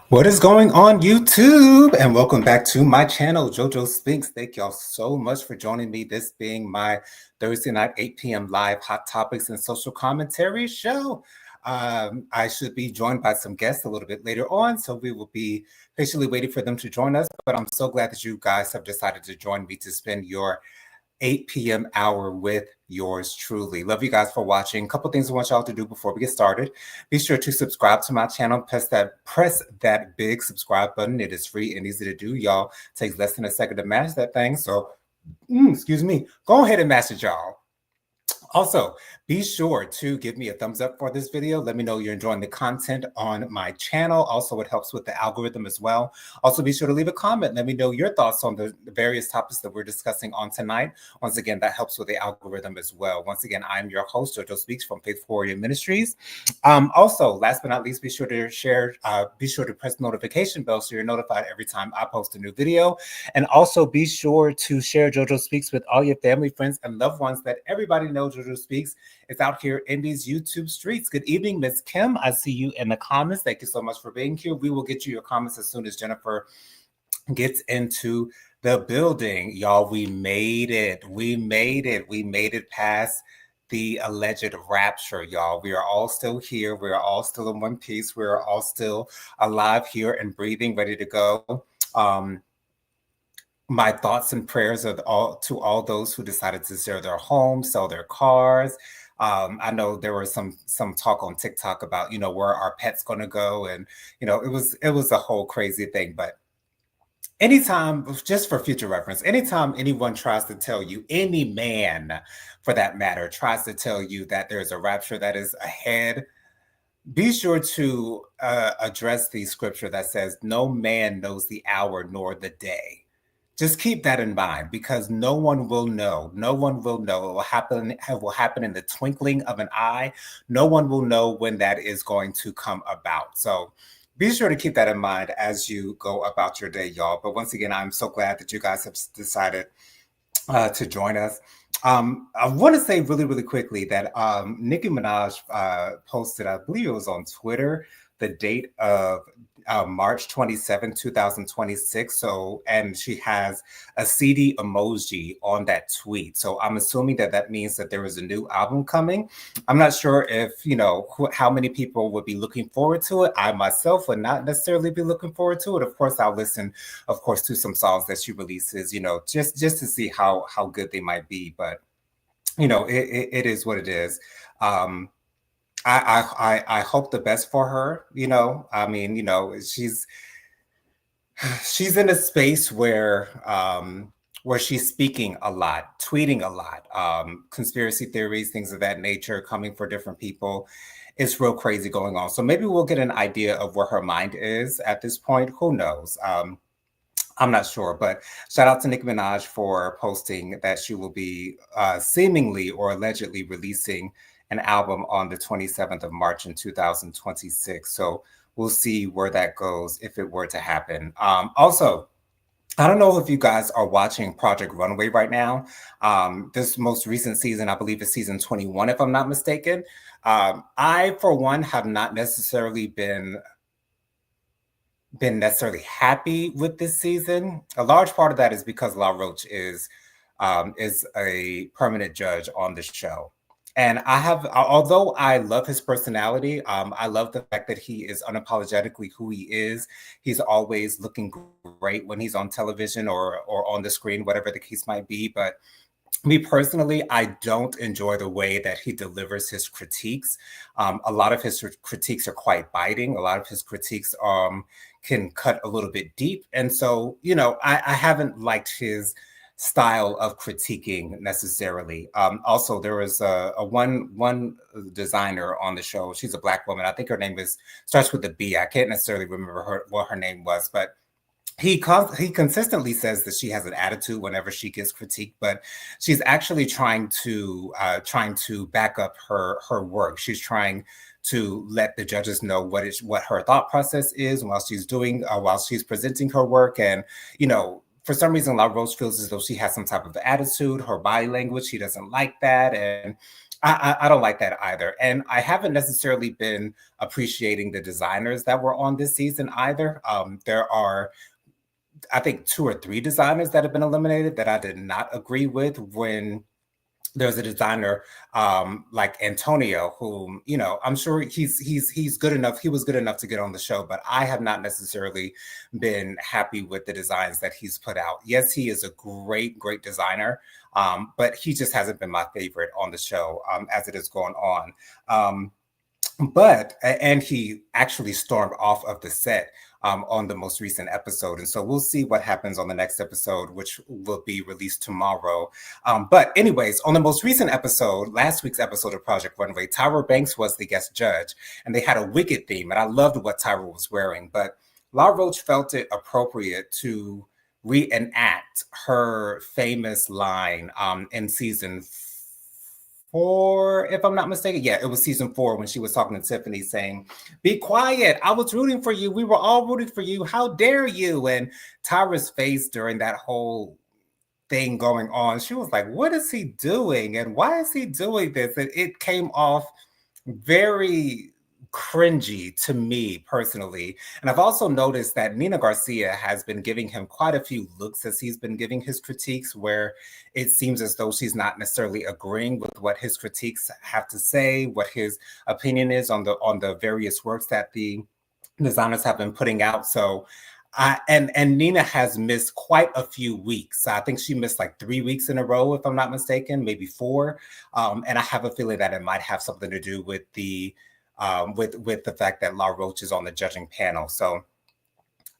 What is going on YouTube? And welcome back to my channel, JoJo Spinks. Thank y'all so much for joining me. This being my Thursday night 8 p.m. live hot topics and social commentary show. I should be joined by some guests a little bit later on, so we will be patiently waiting for them to join us. But I'm so glad that you guys have decided to join me to spend your 8 p.m. hour with yours truly. Love you guys for watching. A couple things I want y'all to do before we get started. Be sure to subscribe to my channel. Press that big subscribe button. It is free and easy to do. Y'all, takes less than a second to mash that thing. So, excuse me. Go ahead and mash it, y'all. Also, be sure to give me a thumbs up for this video. Let me know you're enjoying the content on my channel. Also, it helps with the algorithm as well. Also, be sure to leave a comment. Let me know your thoughts on the various topics that we're discussing on tonight. Once again, that helps with the algorithm as well. Once again, I'm your host, JoJo Speaks from Faith Warrior Ministries. Also, last but not least, be sure to share, be sure to press the notification bell so you're notified every time I post a new video. And also be sure to share JoJo Speaks with all your family, friends, and loved ones that everybody knows JoJo Speaks is out here in these YouTube streets. Good evening, Miss Kim. I see you in the comments. Thank you so much for being here. We will get you your comments as soon as Jennifer gets into the building. Y'all, we made it. We made it. We made it past the alleged rapture, y'all. We are all still here. We are all still in one piece. We are all still alive here and breathing, ready to go. My thoughts and prayers are to all those who decided to sell their homes, sell their cars. I know there was some talk on TikTok about, where our pets going to go, and it was a whole crazy thing. But anytime, just for future reference, anytime anyone tries to tell you, any man for that matter, tries to tell you that there's a rapture that is ahead, be sure to address the scripture that says, "No man knows the hour nor the day." Just keep that in mind, because no one will know. No one will know. It will happen in the twinkling of an eye. No one will know when that is going to come about. So be sure to keep that in mind as you go about your day, y'all. But once again, I'm so glad that you guys have decided to join us. I want to say really, really quickly that Nicki Minaj posted, I believe it was on Twitter, the date of March 27, 2026. So, and she has a CD emoji on that tweet. So I'm assuming that that means that there is a new album coming. I'm not sure if, how many people would be looking forward to it. I myself would not necessarily be looking forward to it. Of course, I'll listen, of course, to some songs that she releases, just to see how good they might be. But, it is what it is. I hope the best for her. I mean, she's in a space where she's speaking a lot, tweeting a lot, conspiracy theories, things of that nature coming for different people. It's real crazy going on. So maybe we'll get an idea of where her mind is at this point. Who knows? I'm not sure, but shout out to Nicki Minaj for posting that she will be seemingly or allegedly releasing an album on the 27th of March in 2026. So we'll see where that goes if it were to happen. Also, I don't know if you guys are watching Project Runway right now. This most recent season, I believe, is season 21, if I'm not mistaken. I, for one, have not necessarily been necessarily happy with this season. A large part of that is because La Roche is a permanent judge on the show. And although I love his personality, I love the fact that he is unapologetically who he is. He's always looking great when he's on television or on the screen, whatever the case might be. But me personally, I don't enjoy the way that he delivers his critiques. A lot of his critiques are quite biting. A lot of his critiques can cut a little bit deep. And so, I haven't liked his style of critiquing necessarily. Also, there was a one designer on the show. She's a Black woman. I think her name starts with a B. I can't necessarily remember what her name was, but he consistently says that she has an attitude whenever she gets critiqued, but she's actually trying to back up her work. She's trying to let the judges know what her thought process is while she's presenting her work. And for some reason, La Rose feels as though she has some type of attitude. Her body language, she doesn't like that, and I don't like that either. And I haven't necessarily been appreciating the designers that were on this season either. There are, I think, two or three designers that have been eliminated that I did not agree with. When there's a designer like Antonio, whom, you know, I'm sure he's good enough. He was good enough to get on the show, but I have not necessarily been happy with the designs that he's put out. Yes, he is a great designer, but he just hasn't been my favorite on the show as it is going on. And he actually stormed off of the set on the most recent episode. And so we'll see what happens on the next episode, which will be released tomorrow. But anyways, on the most recent episode, last week's episode of Project Runway, Tyra Banks was the guest judge, and they had a Wicked theme, and I loved what Tyra was wearing. But La Roche felt it appropriate to reenact her famous line in season 4, if I'm not mistaken. Yeah, it was season 4 when she was talking to Tiffany saying, "Be quiet. I was rooting for you. We were all rooting for you. How dare you?" And Tyra's face during that whole thing going on, she was like, "What is he doing? And why is he doing this?" And it came off very cringy to me personally. And I've also noticed that Nina Garcia has been giving him quite a few looks as he's been giving his critiques, where it seems as though she's not necessarily agreeing with what his critiques have to say, what his opinion is on the various works that the designers have been putting out. So and Nina has missed quite a few weeks. I think she missed like 3 weeks in a row, if I'm not mistaken, maybe 4. And I have a feeling that it might have something to do with the fact that La Roche is on the judging panel. So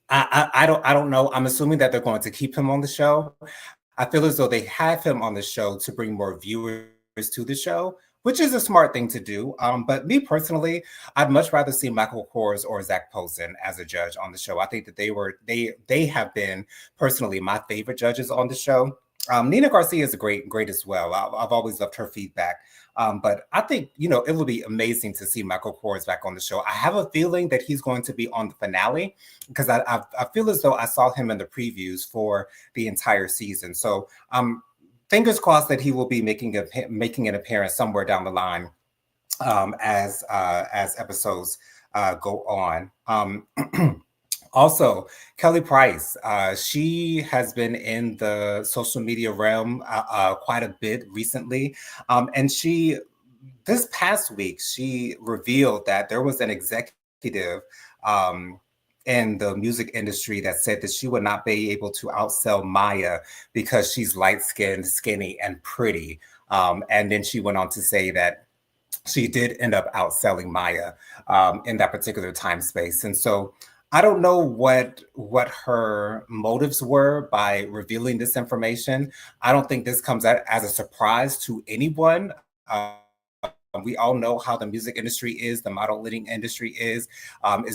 I don't know. I'm assuming that they're going to keep him on the show. I feel as though they have him on the show to bring more viewers to the show, which is a smart thing to do. But me personally, I'd much rather see Michael Kors or Zach Posen as a judge on the show. I think that they have been personally my favorite judges on the show. Nina Garcia is great as well. I've always loved her feedback. But I think, you know, it would be amazing to see Michael Kors back on the show. I have a feeling that he's going to be on the finale, because I feel as though I saw him in the previews for the entire season. So fingers crossed that he will be making an appearance somewhere down the line as episodes go on. Also, Kelly Price, she has been in the social media realm quite a bit recently. And this past week, she revealed that there was an executive in the music industry that said that she would not be able to outsell Maya because she's light-skinned, skinny, and pretty. And then she went on to say that she did end up outselling Maya in that particular time space. And so I don't know what her motives were by revealing this information. I don't think this comes as a surprise to anyone. We all know how the music industry is, the modeling industry is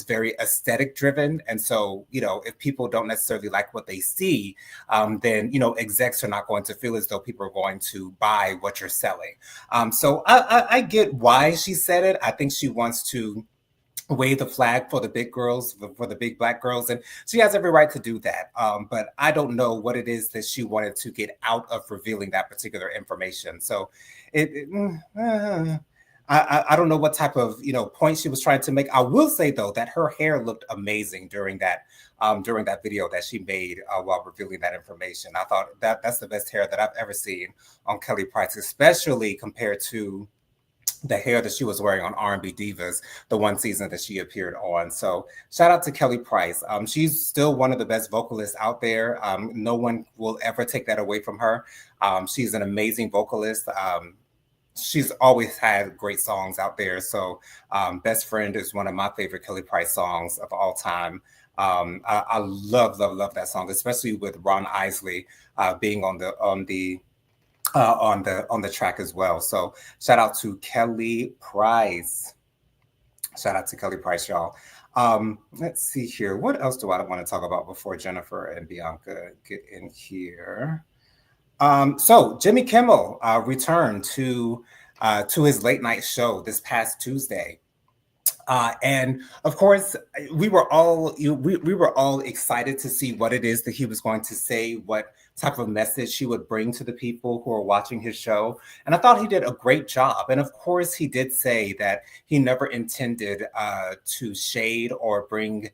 very aesthetic driven. And so, you know, if people don't necessarily like what they see, then, you know, execs are not going to feel as though people are going to buy what you're selling. So I get why she said it. I think she wants to wave the flag for the big girls, for the big Black girls, and she has every right to do that. But I don't know what it is that she wanted to get out of revealing that particular information. So I don't know what type of, you know, point she was trying to make. I will say though that her hair looked amazing during that video that she made while revealing that information. I thought that's the best hair that I've ever seen on Kelly Price, especially compared to the hair that she was wearing on R&B Divas, the one season that she appeared on. So shout out to Kelly Price. She's still one of the best vocalists out there. No one will ever take that away from her. She's an amazing vocalist. She's always had great songs out there. So Best Friend is one of my favorite Kelly Price songs of all time. I love that song, especially with Ron Isley being on the track as well. So shout out to Kelly Price. Shout out to Kelly Price, y'all. Let's see here. What else do I want to talk about before Jennifer and Bianca get in here? So Jimmy Kimmel returned to his late night show this past Tuesday. And of course, we were all excited to see what it is that he was going to say, what type of message he would bring to the people who are watching his show. And I thought he did a great job. And of course, he did say that he never intended to shade or bring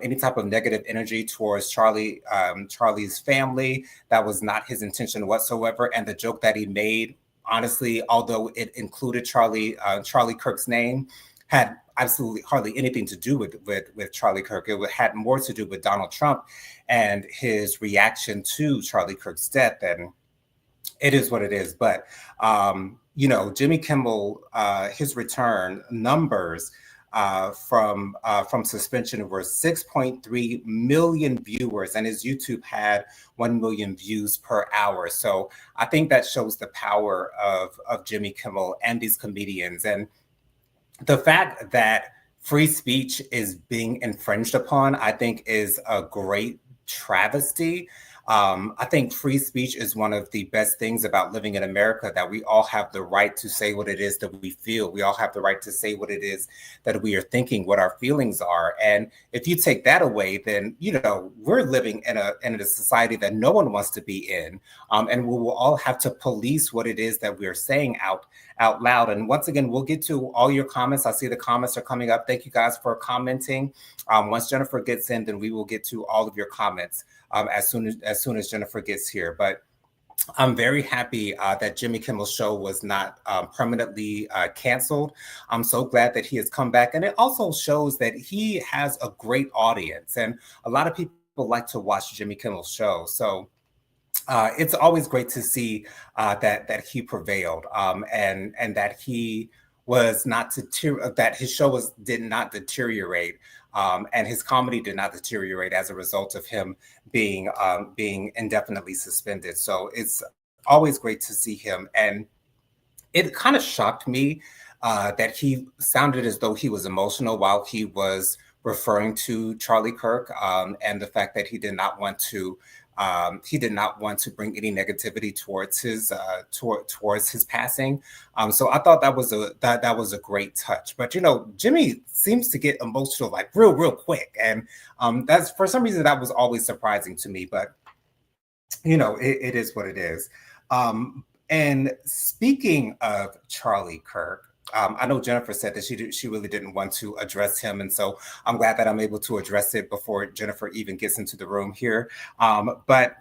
any type of negative energy towards Charlie's family. That was not his intention whatsoever. And the joke that he made, honestly, although it included Charlie Kirk's name, had absolutely hardly anything to do with Charlie Kirk. It had more to do with Donald Trump and his reaction to Charlie Kirk's death. And it is what it is. But Jimmy Kimmel, his return numbers from suspension were 6.3 million viewers, and his YouTube had 1 million views per hour. So I think that shows the power of Jimmy Kimmel and these comedians. And the fact that free speech is being infringed upon, I think, is a great travesty. I think free speech is one of the best things about living in America, that we all have the right to say what it is that we feel. We all have the right to say what it is that we are thinking, what our feelings are. And if you take that away, then, we're living in a society that no one wants to be in. And we will all have to police what it is that we're saying out loud. And once again, we'll get to all your comments. I see the comments are coming up. Thank you guys for commenting. Once Jennifer gets in, then we will get to all of your comments as soon as Jennifer gets here. But I'm very happy that Jimmy Kimmel's show was not permanently canceled. I'm so glad that he has come back. And it also shows that he has a great audience. And a lot of people like to watch Jimmy Kimmel's show. So it's always great to see that he prevailed and that he was not that his show did not deteriorate. And his comedy did not deteriorate as a result of him being indefinitely suspended. So it's always great to see him. And it kind of shocked me that he sounded as though he was emotional while he was referring to Charlie Kirk, and the fact that he did not want to bring any negativity towards his passing. So I thought that was a great touch. But Jimmy seems to get emotional like real quick, and that's, for some reason, that was always surprising to me. But it is what it is. And speaking of Charlie Kirk, I know Jennifer said that she really didn't want to address him. And so I'm glad that I'm able to address it before Jennifer even gets into the room here. But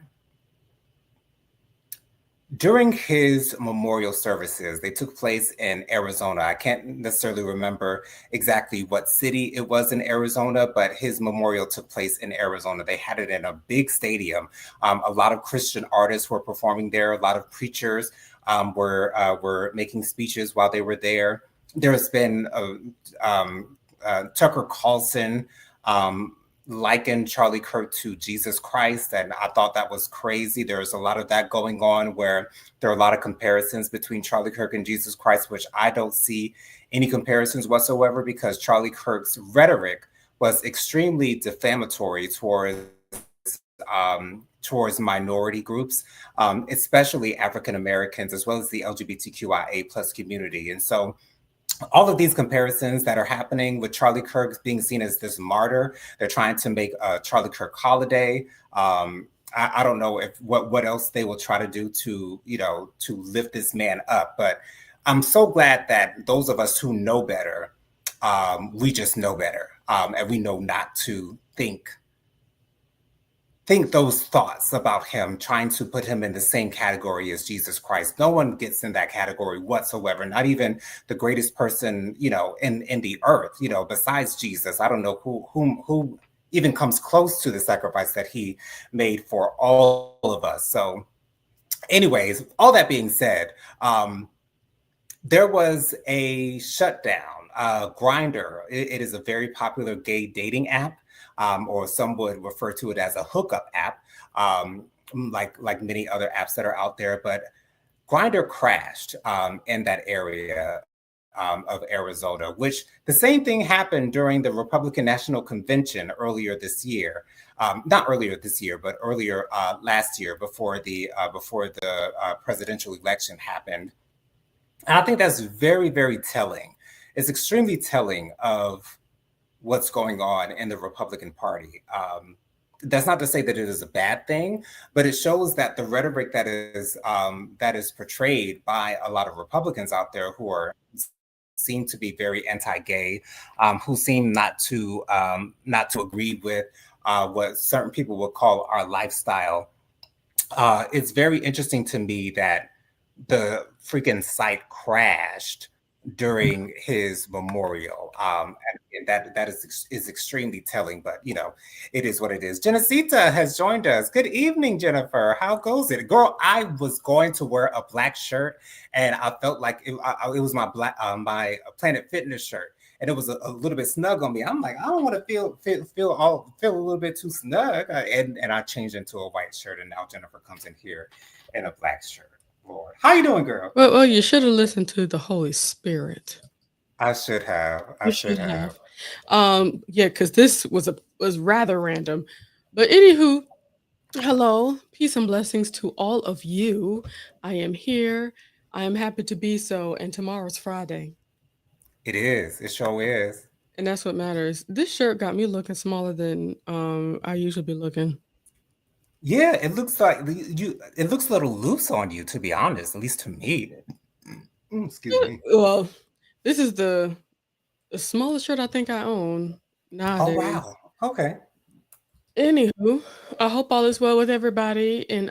during his memorial services, they took place in Arizona. I can't necessarily remember exactly what city it was in Arizona, but his memorial took place in Arizona. They had it in a big stadium. A lot of Christian artists were performing there. A lot of preachers were making speeches while they were there. There's been Tucker Carlson likened Charlie Kirk to Jesus Christ, and I thought that was crazy. There's a lot of that going on, where there are a lot of comparisons between Charlie Kirk and Jesus Christ, which I don't see any comparisons whatsoever, because Charlie Kirk's rhetoric was extremely defamatory towards minority groups, especially African Americans, as well as the LGBTQIA plus community. And so all of these comparisons that are happening with Charlie Kirk being seen as this martyr, they're trying to make a Charlie Kirk holiday. I don't know what else they will try to do to lift this man up. But I'm so glad that those of us who know better, we just know better, and we know not to think those thoughts about him, trying to put him in the same category as Jesus Christ. No one gets in that category whatsoever, not even the greatest person, in the earth, besides Jesus. I don't know who even comes close to the sacrifice that he made for all of us. So anyways, all that being said, there was a shutdown. Grindr, it is a very popular gay dating app. Or some would refer to it as a hookup app, like many other apps that are out there. But Grindr crashed in that area of Arizona, which the same thing happened during the Republican National Convention earlier this year. Not earlier this year, but earlier last year, before the presidential election happened. And I think that's very, very telling, is extremely telling of what's going on in the Republican Party. That's not to say that it is a bad thing, but it shows that the rhetoric that is portrayed by a lot of Republicans out there who are seem to be very anti-gay, who seem not to agree with what certain people would call our lifestyle. It's very interesting to me that the freaking site crashed during his memorial. And that is extremely telling, but it is what it is. Genesita has joined us. Good evening, Jennifer. How goes it? Girl, I was going to wear a black shirt and I felt like it was my my Planet Fitness shirt. And it was a little bit snug on me. I'm like, I don't want to feel a little bit too snug. And I changed into a white shirt, and now Jennifer comes in here in a black shirt. Lord, how you doing, girl? Well, you should have listened to the Holy Spirit. I should have. I You should should have. have. Yeah, because this was rather random. But anywho, hello, peace and blessings to all of you. I am here. I am happy to be so, and tomorrow's Friday. It is. It sure is. And that's what matters. This shirt got me looking smaller than I usually be looking. Yeah, it looks like you. It looks a little loose on you, to be honest. At least to me. Excuse me. Well, this is the smallest shirt I think I own Oh nowadays. wow. Okay. Anywho, I hope all is well with everybody in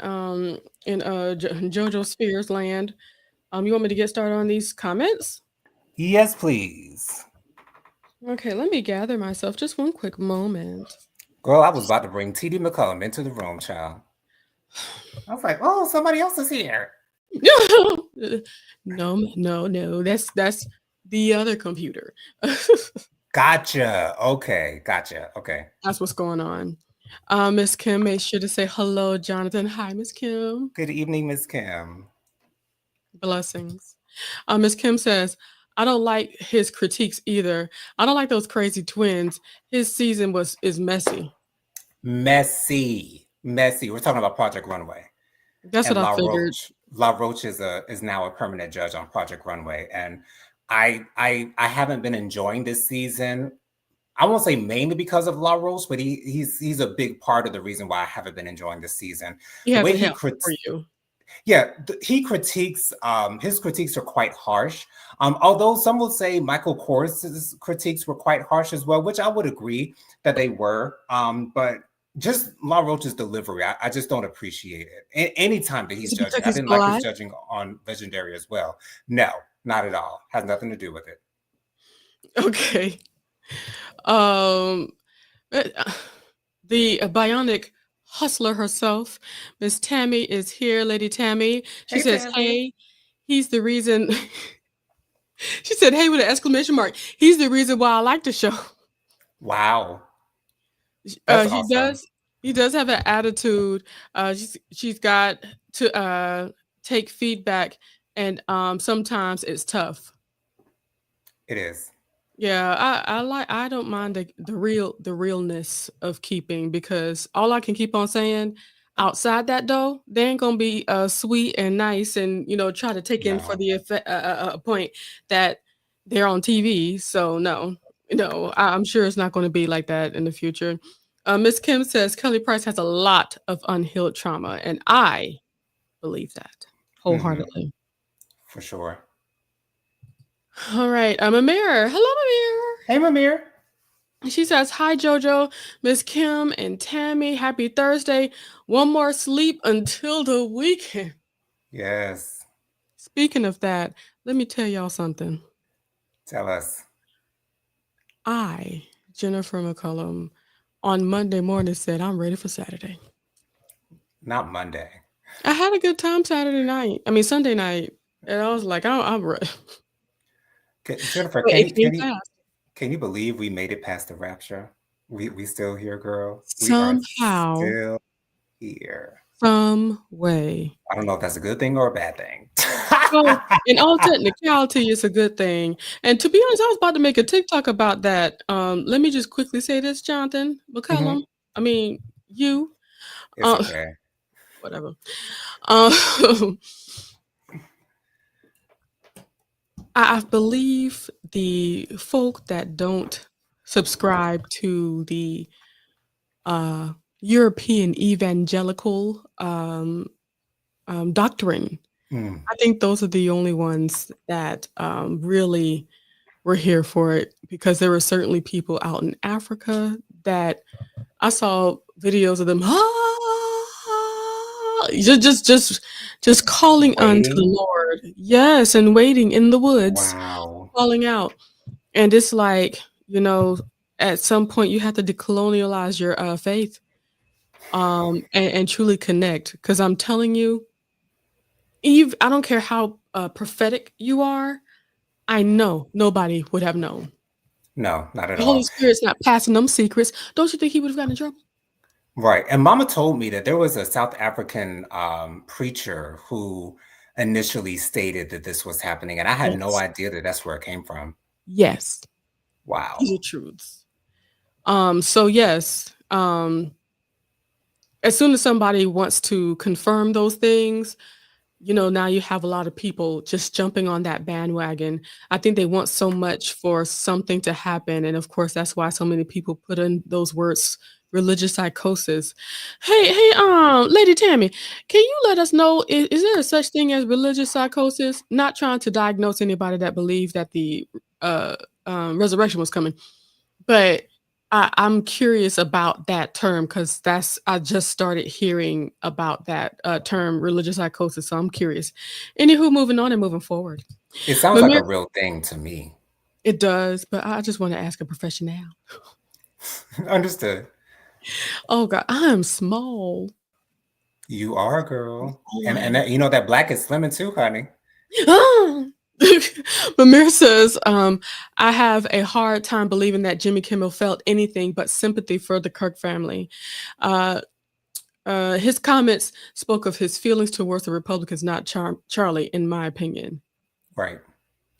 JoJo Spheres land. You want me to get started on these comments? Yes, please. Okay, let me gather myself. Just one quick moment. Girl, I was about to bring TD McCullum into the room, child. I was like, oh, somebody else is here. No. That's the other computer. Gotcha. Okay. Gotcha. Okay. That's what's going on. Miss Kim made sure to say hello, Jonathan. Hi, Miss Kim. Good evening, Miss Kim. Blessings. Miss Kim says, I don't like his critiques either. I don't like those crazy twins. His season is messy. Messy. We're talking about Project Runway. That's what And I figured. La Roche is now a permanent judge on Project Runway. And I haven't been enjoying this season. I won't say mainly because of La Roche, but he's a big part of the reason why I haven't been enjoying this season. He The has way a he help for you. Yeah, he critiques. His critiques are quite harsh. Although some will say Michael Kors's critiques were quite harsh as well, which I would agree that they were. But just La Roche's delivery, I just don't appreciate it. Anytime that he's Is it judging, because I he's didn't like his black? judging on Legendary as well. No, not at all. Has nothing to do with it. Okay. Um, the bionic hustler herself, Miss Tammy, is here. Lady Tammy. She Hey, says, Tammy. "Hey, he's the reason." She said, "Hey," with an exclamation mark. He's the reason why I like the show. Wow, that's He awesome. does. He does have an attitude. She's got to take feedback, and sometimes it's tough. It is. Yeah, I don't mind the realness of keeping because all I can keep on saying outside that door, they ain't gonna be sweet and nice and try to take in for No. the effect, point that they're on TV. So no, I'm sure it's not going to be like that in the future. Miss Kim says Kelly Price has a lot of unhealed trauma, and I believe that Mm-hmm. wholeheartedly. For sure. All right, I'm Amir. Hello, Amir. Hey, Mamir. She says, Hi, JoJo, Miss Kim, and Tammy. Happy Thursday. One more sleep until the weekend. Yes. Speaking of that, let me tell y'all something. Tell us. I, Jennifer McCullum, on Monday morning said, I'm ready for Saturday. Not Monday. I had a good time Sunday night. And I was like, I'm ready. Jennifer, But it came fast. can you believe we made it past the rapture? We still here, girl. We are Somehow, still here. some way. I don't know if that's a good thing or a bad thing. Well, in all technicality, it's a good thing. And to be honest, I was about to make a TikTok about that. Let me just quickly say this, Jonathan Mhm. McCullum. I mean, you. It's Uh, okay. whatever. Um, I believe the folk that don't subscribe to the uh, European evangelical doctrine. Mm, I think those are the only ones that really were here for it because there were certainly people out in Africa that I saw videos of them just calling unto the waiting. Lord. Yes, and waiting in the woods, Wow. calling out. And it's like, you know, at some point you have to decolonialize your faith and truly connect. Because I'm telling you, I don't care how prophetic you are, I know nobody would have known. No, not at The Holy all. Spirit's not passing them secrets. Don't you think he would have gotten in trouble? Right. And Mama told me that there was a South African preacher who initially stated that this was happening, and I had no Yes. idea that that's where it came from. Yes. Wow. These are truths. So yes, as soon as somebody wants to confirm those things, you know, now you have a lot of people just jumping on that bandwagon. I think they want so much for something to happen. And of course, that's why so many people put in those words religious psychosis. Hey, Lady Tammy, can you let us know is there a such thing as religious psychosis? Not trying to diagnose anybody that believed that the uh, resurrection was coming, but I'm curious about that term because I just started hearing about that term religious psychosis. So I'm curious. Anywho, moving on and moving forward. It sounds like Mimir, a real thing to me. it does, but I just want to ask a professional. Understood. Oh God, I am small. You are a girl. Oh, And I and am. that, you know that black is slimming too, honey. Ah! Mimir says, I have a hard time believing that Jimmy Kimmel felt anything but sympathy for the Kirk family. Uh, his comments spoke of his feelings towards the Republicans, not Charlie, in my opinion. Right.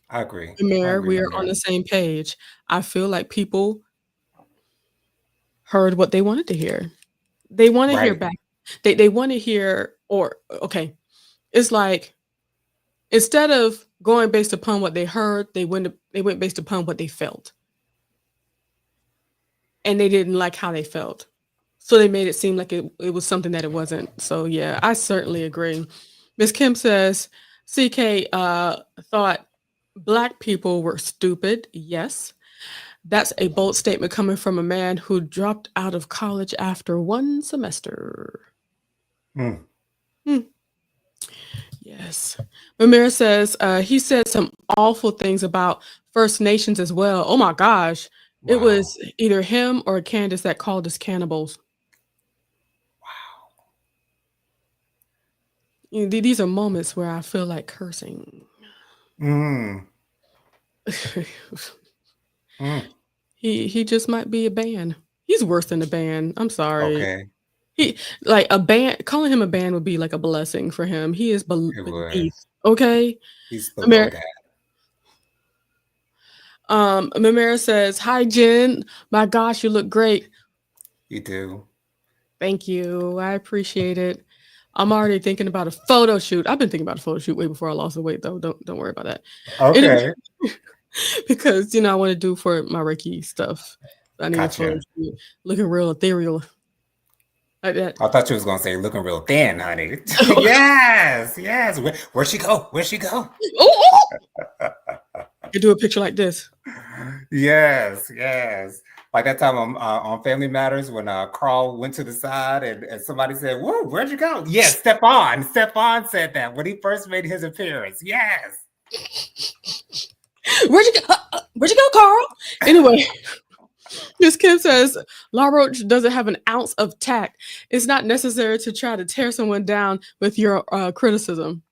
I agree. I Mayor, agree, we my are on dear. the same page. I feel like people heard what they wanted to hear. They want to hear Right. back. They want to hear, or okay, it's like instead of going based upon what they heard, they went based upon what they felt, and they didn't like how they felt. So they made it seem like it was something that it wasn't. So yeah, I certainly agree. Miss Kim says CK thought black people were stupid. Yes. That's a bold statement coming from a man who dropped out of college after one semester. Mm. Hmm. Yes. Ramir says he said some awful things about First Nations as well. Oh my gosh. It Wow. was either him or Candace that called us cannibals. You know, these are moments where I feel like cursing. Mm. Mm. He just might be a band. He's worse than a band. I'm sorry. Okay. He like a band calling him a band would be like a blessing for him. He is It would. beneath. Okay. He's below Amir that. Mamera says, "Hi Jen. My gosh, you look great. You do. Thank you. I appreciate it. I'm already thinking about a photo shoot. I've been thinking about a photo shoot way before I lost the weight though. Don't worry about that. Anyway, Okay. because I want to do for my Reiki stuff. I need a photo Gotcha. shoot. Looking real ethereal like that. I thought you was gonna say looking real thin, honey. Yes, yes. Where'd she go? Where'd she go? Oh, you do a picture like this. Yes, yes. Like that time on Family Matters when Carl went to the side and somebody said, "Whoa, where'd you go?" Yes, Stephon. Stephon said that when he first made his appearance. Yes. Where'd you go, Carl? Anyway, Miss Kim says La Roche doesn't have an ounce of tact. It's not necessary to try to tear someone down with your criticism.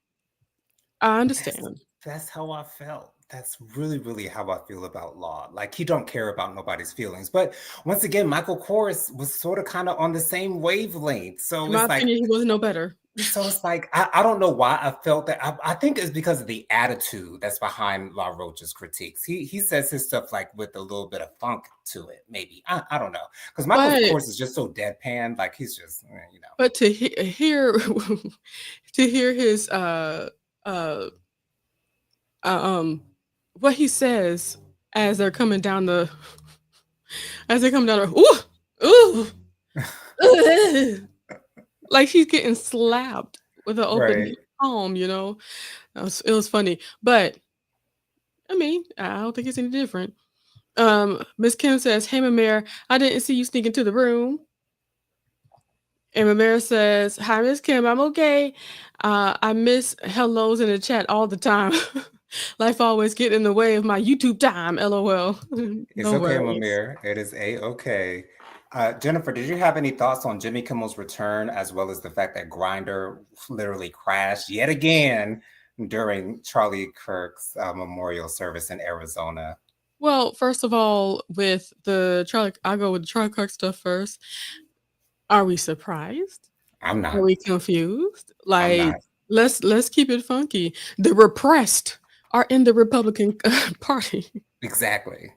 I That's understand. that's how I felt. That's really, really how I feel about Law. Like he don't care about nobody's feelings. But once again, Michael Kors was sort of kind of on the same wavelength. In my opinion, he wasn't no better. I don't know why I felt that. I think it's because of the attitude that's behind La Roche's critiques. He says his stuff like with a little bit of funk to it, maybe. I don't know. Because Michael But Kors is just so deadpan, like he's just, you know. but to hear to hear his uh what he says as they're coming down the ooh, ooh, like he's getting slapped with an open Right. palm, you know? It was funny, but, I mean, I don't think it's any different. Miss Kim says, "Hey, Mamere, I didn't see you sneak into the room." And Mamere says, "Hi, Miss Kim, I'm okay. I miss hellos in the chat all the time. Life always get in the way of my YouTube time, LOL." It's No okay, worries. Mamir. It is a-okay. Jennifer, did you have any thoughts on Jimmy Kimmel's return, as well as the fact that Grindr literally crashed yet again during Charlie Kirk's memorial service in Arizona? Well, first of all, with the Charlie I'll go with the Charlie Kirk stuff first. Are we surprised? I'm Are not. we confused? I'm Like, not. let's keep it funky. The repressed are in the Republican Party. Exactly.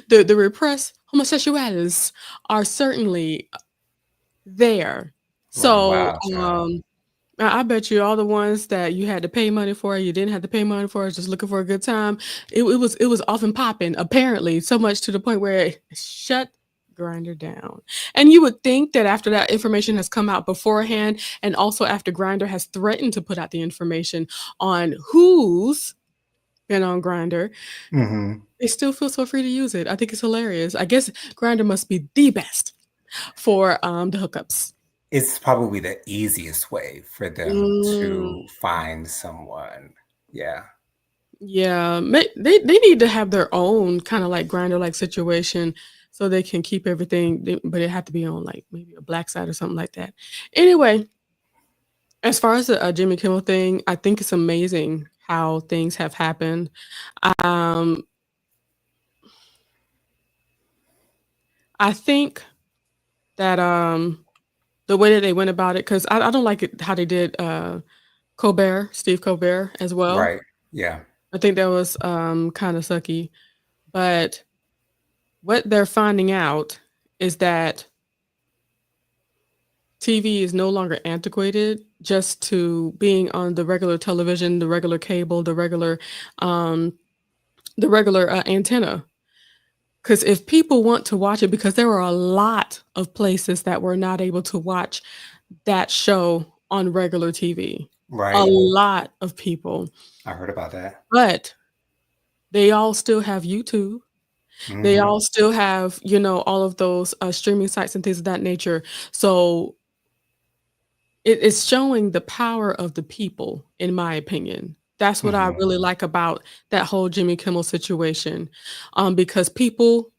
The repressed homosexuals are certainly there. Running So, wild, child. I bet you all the ones that you had to pay money for, you didn't have to pay money for, just looking for a good time, it was often popping, apparently, so much to the point where it shut Grindr down. And you would think that after that information has come out beforehand, and also after Grindr has threatened to put out the information on who's been on Grindr, Hmm. they still feel so free to use it. I think it's hilarious. I guess Grindr must be the best for, the hookups. It's probably the easiest way for them Mm. to find someone. Yeah. Yeah, they need to have their own kinda like Grindr like situation so they can keep everything, but it had to be on like maybe a black site or something like that. Anyway, as far as the Jimmy Kimmel thing, I think it's amazing how things have happened. Um, I think that the way that they went about it, because I don't like it how they did Steve Colbert as well. Right. Yeah. I think that was kind of sucky, but what they're finding out is that TV is no longer antiquated just to being on the regular television, the regular cable, um, the regular antenna. Because if people want to watch it, because there were a lot of places that were not able to watch that show on regular TV, a Right. lot of people, I heard about that. but they all still have YouTube. They Hmm. all still have, all of those streaming sites and things of that nature. So it's showing the power of the people, in my opinion. That's what I Hmm. really like about that whole Jimmy Kimmel situation, because people,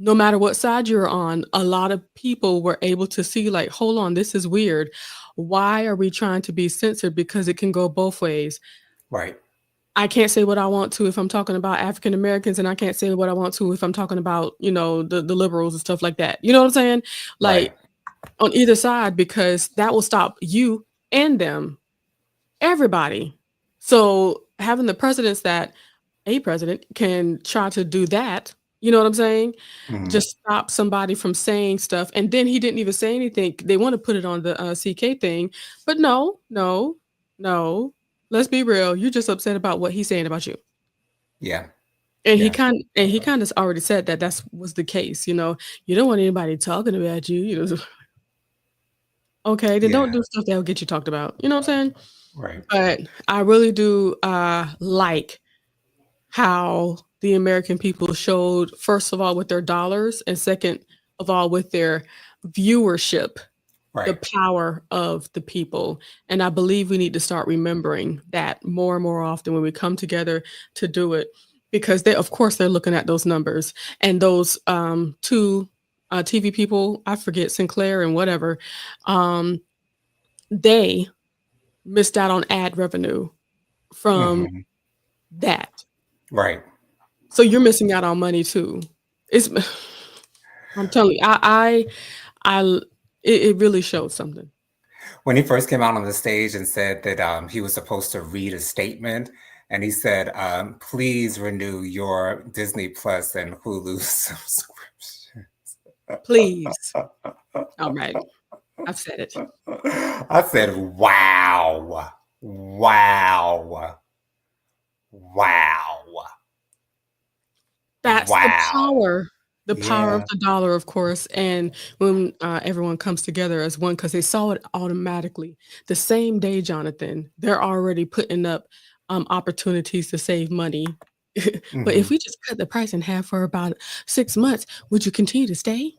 no matter what side you're on, a lot of people were able to see, like, "Hold on, this is weird. Why are we trying to be censored? Because it can go both ways. Right. I can't say what I want to if I'm talking about African Americans, and I can't say what I want to if I'm talking about, the liberals and stuff like that." You know what I'm saying? Right. Like, on either side, because that will stop you and them, everybody. So having the precedence that a president can try to do that, you know what I'm saying? Hmm. Just stop somebody from saying stuff, and then he didn't even say anything. They want to put it on the CK thing, but no, no, no. Let's be real. You're just upset about what he's saying about you. Yeah. And he Yeah. kind of already said that that's was the case. You don't want anybody talking about you. Okay, then don't Yeah. do stuff that'll get you talked about. You know what I'm saying? Right. But I really do like how the American people showed, first of all, with their dollars, and second of all, with their viewership, the Right. power of the people. And I believe we need to start remembering that more and more often when we come together to do it, because of course, they're looking at those numbers, and those two TV people, I forget, Sinclair and whatever, um, they missed out on ad revenue from Hmm. that. Right. So you're missing out on money too. It's I'm telling you, I it really showed something. When he first came out on the stage and said that he was supposed to read a statement, and he said, "Please renew your Disney Plus and Hulu subscription." Please. All right. I've said it. I said, "Wow, wow, wow." That's Wow. the power of Yeah. the dollar, of course, and when, everyone comes together as one, because they saw it automatically. The same day, Jonathan, they're already putting up, opportunities to save money. But if Mhm. we just cut the price in half for about 6 months, would you continue to stay?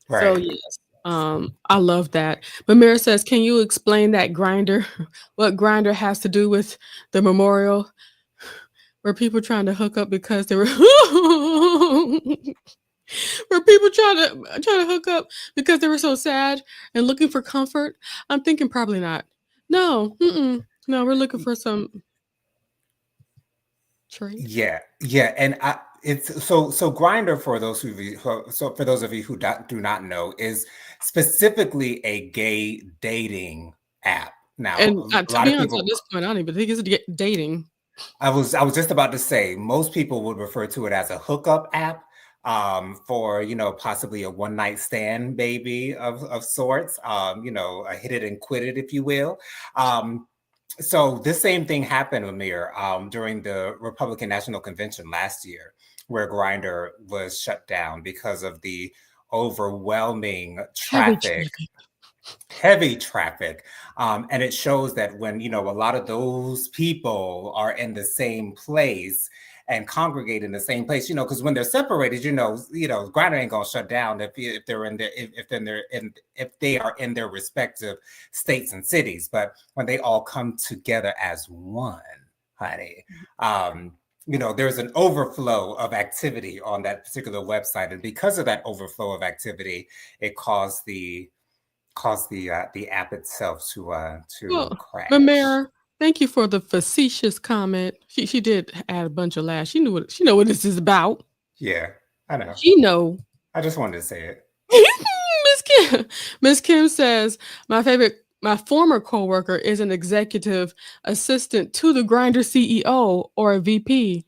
So, Right. yes, I love that. But Mira says, "Can you explain that grinder? What grinder has to do with the memorial? Were people trying to hook up because they were were people trying to hook up because they were so sad and looking for comfort? I'm thinking probably not. No, mm-mm. No, we're looking for some trade. Yeah, yeah, and it's so Grinder for those of you so for those of you who do not know is specifically a gay dating app. Now, And, a to lot be of honest, at people this point, I don't even think it's dating. I was just about to say most people would refer to it as a hookup app for possibly a one night stand maybe of sorts, a hit it and quit it if you will. Um, so this same thing happened, Amir, during the Republican National Convention last year, where Grindr was shut down because of the overwhelming Heavy traffic, traffic. heavy traffic. And it shows that when, a lot of those people are in the same place and congregate in the same place, because when they're separated, Grindr ain't gonna shut down if they're in their if they are in their respective states and cities. But when they all come together as one, honey, there's an overflow of activity on that particular website, and because of that overflow of activity, it caused the app itself to Well, but crash. Mara, thank you for the facetious comment. She did add a bunch of laughs. She know what this is about. Yeah, I know. She know. I just wanted to say it. Miss Kim. Miss Kim says, my former coworker is an executive assistant to the Grinder CEO or a VP.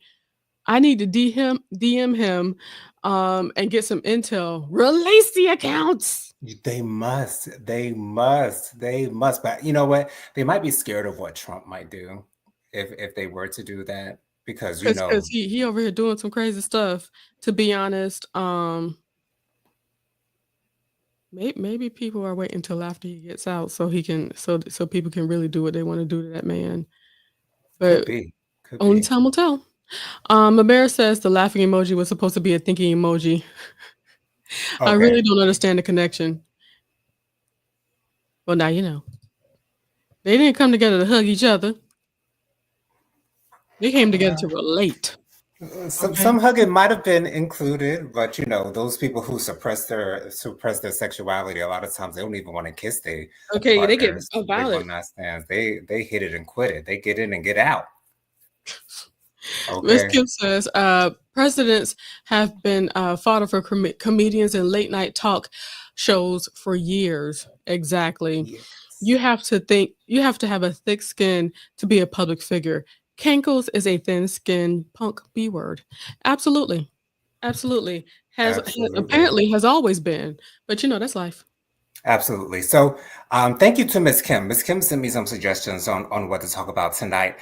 I need to DM him and get some intel. Release the accounts. They must. But you know what? They might be scared of what Trump might do if they were to do that, because Cause he over here doing some crazy stuff. To be honest, maybe people are waiting until after he gets out so he can so people can really do what they want to do to that man. could But be, could only be. time will tell. Mabera says the laughing emoji was supposed to be a thinking emoji. I really Okay. don't understand the connection. Well, now you know. They didn't come together to hug each other. They came together to relate. Some Okay. hugging might have been included, but those people who suppress their sexuality, a lot of times they don't even want to kiss their Okay, they get partners. They violent. want night stands. They hit it and quit it. They get in and get out. Miss Okay. Kim says, presidents have been fodder for comedians and late night talk shows for years. Exactly. Yes. You have to have a thick skin to be a public figure. Cankles is a thin skin punk B word. Absolutely. Absolutely. Absolutely. Apparently has always been. But that's life. Absolutely. So, thank you to Miss Kim. Miss Kim sent me some suggestions on what to talk about tonight.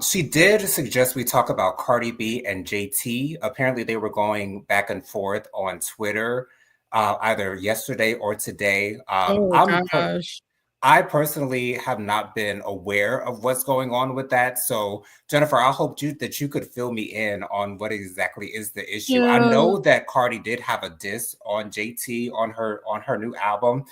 She did suggest we talk about Cardi B and JT. Apparently, they were going back and forth on Twitter, either yesterday or today. Oh gosh. I personally have not been aware of what's going on with that. So, Jennifer, I hope that you could fill me in on what exactly is the issue. I Yeah. know that Cardi did have a diss on JT on her new album,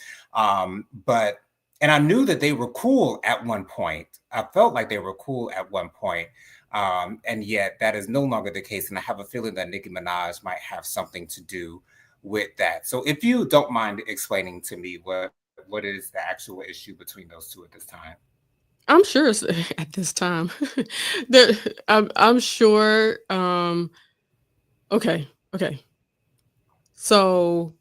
but and I knew that they were cool at one point. I felt like they were cool at one point, and yet that is no longer the case. And I have a feeling that Nicki Minaj might have something to do with that. So, if you don't mind explaining to me what is the actual issue between those two at this time? I'm sure it's at this time. there I'm sure okay. Okay. So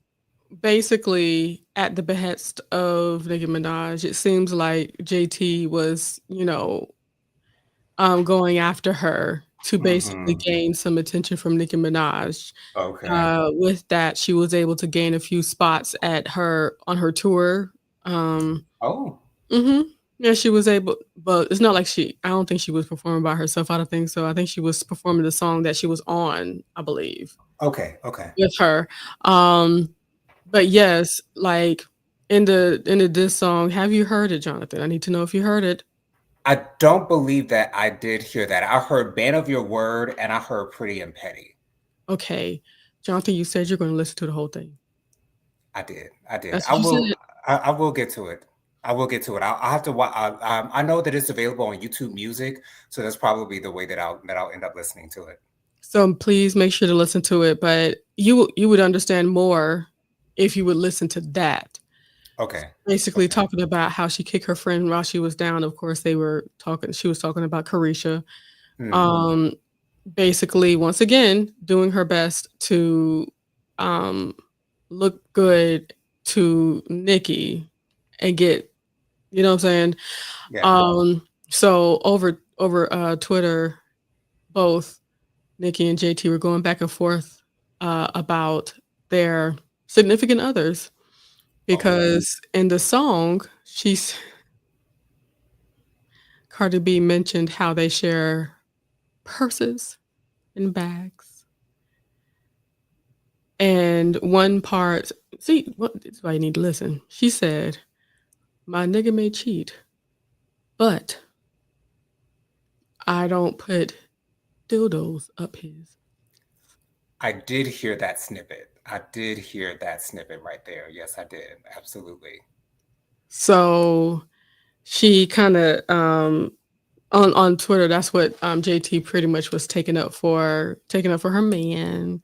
basically, at the behest of Nicki Minaj, it seems like JT was, going after her to basically Mhm. gain some attention from Nicki Minaj. Okay. With that, she was able to gain a few spots on her tour. Um, Oh, mhm. Yeah, she was able, but it's not like I don't think she was performing by herself. I don't think so. I think she was performing the song that she was on, I believe, Okay, okay. with her. Um, but yes, like in the diss song, have you heard it, Jonathan? I need to know if you heard it. I don't believe that I did hear that. I heard "Man of Your Word" and I heard "Pretty and Petty." Okay, Jonathan, you said you're going to listen to the whole thing. I did. I did. That's what you said. I will get to it. I will get to it. I'll have to. I know that it's available on YouTube Music, so that's probably the way that I'll end up listening to it. So please make sure to listen to it. But you would understand more if you would listen to that. Okay. Basically, Okay. talking about how she kicked her friend while she was down. Of course, they were talking. She was talking about Carisha. Hmm. Um, basically, once again, doing her best to um look good to Nikki and get, you know what I'm saying? Yeah. So over Twitter, both Nikki and JT were going back and forth about their significant others Okay. because in the song, Cardi B mentioned how they share purses and bags. And one part, see, what this is why you need to listen. She said, "My nigga may cheat, but I don't put dildos up his." I did hear that snippet. I did hear that snippet right there. Yes, I did. Absolutely. So she kind of on Twitter, that's what JT pretty much was taking up for her man.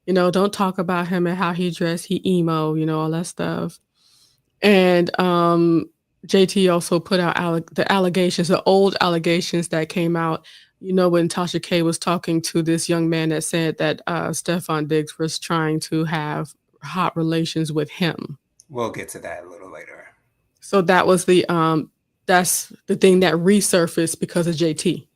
You know, don't talk about him and how he dressed, he emo, you know, all that stuff. And JT also put out the allegations, the old allegations that came out. You know, when Tasha K was talking to this young man that said that Stefan Diggs was trying to have hot relations with him. We'll get to that a little later. So that's the thing that resurfaced because of JT.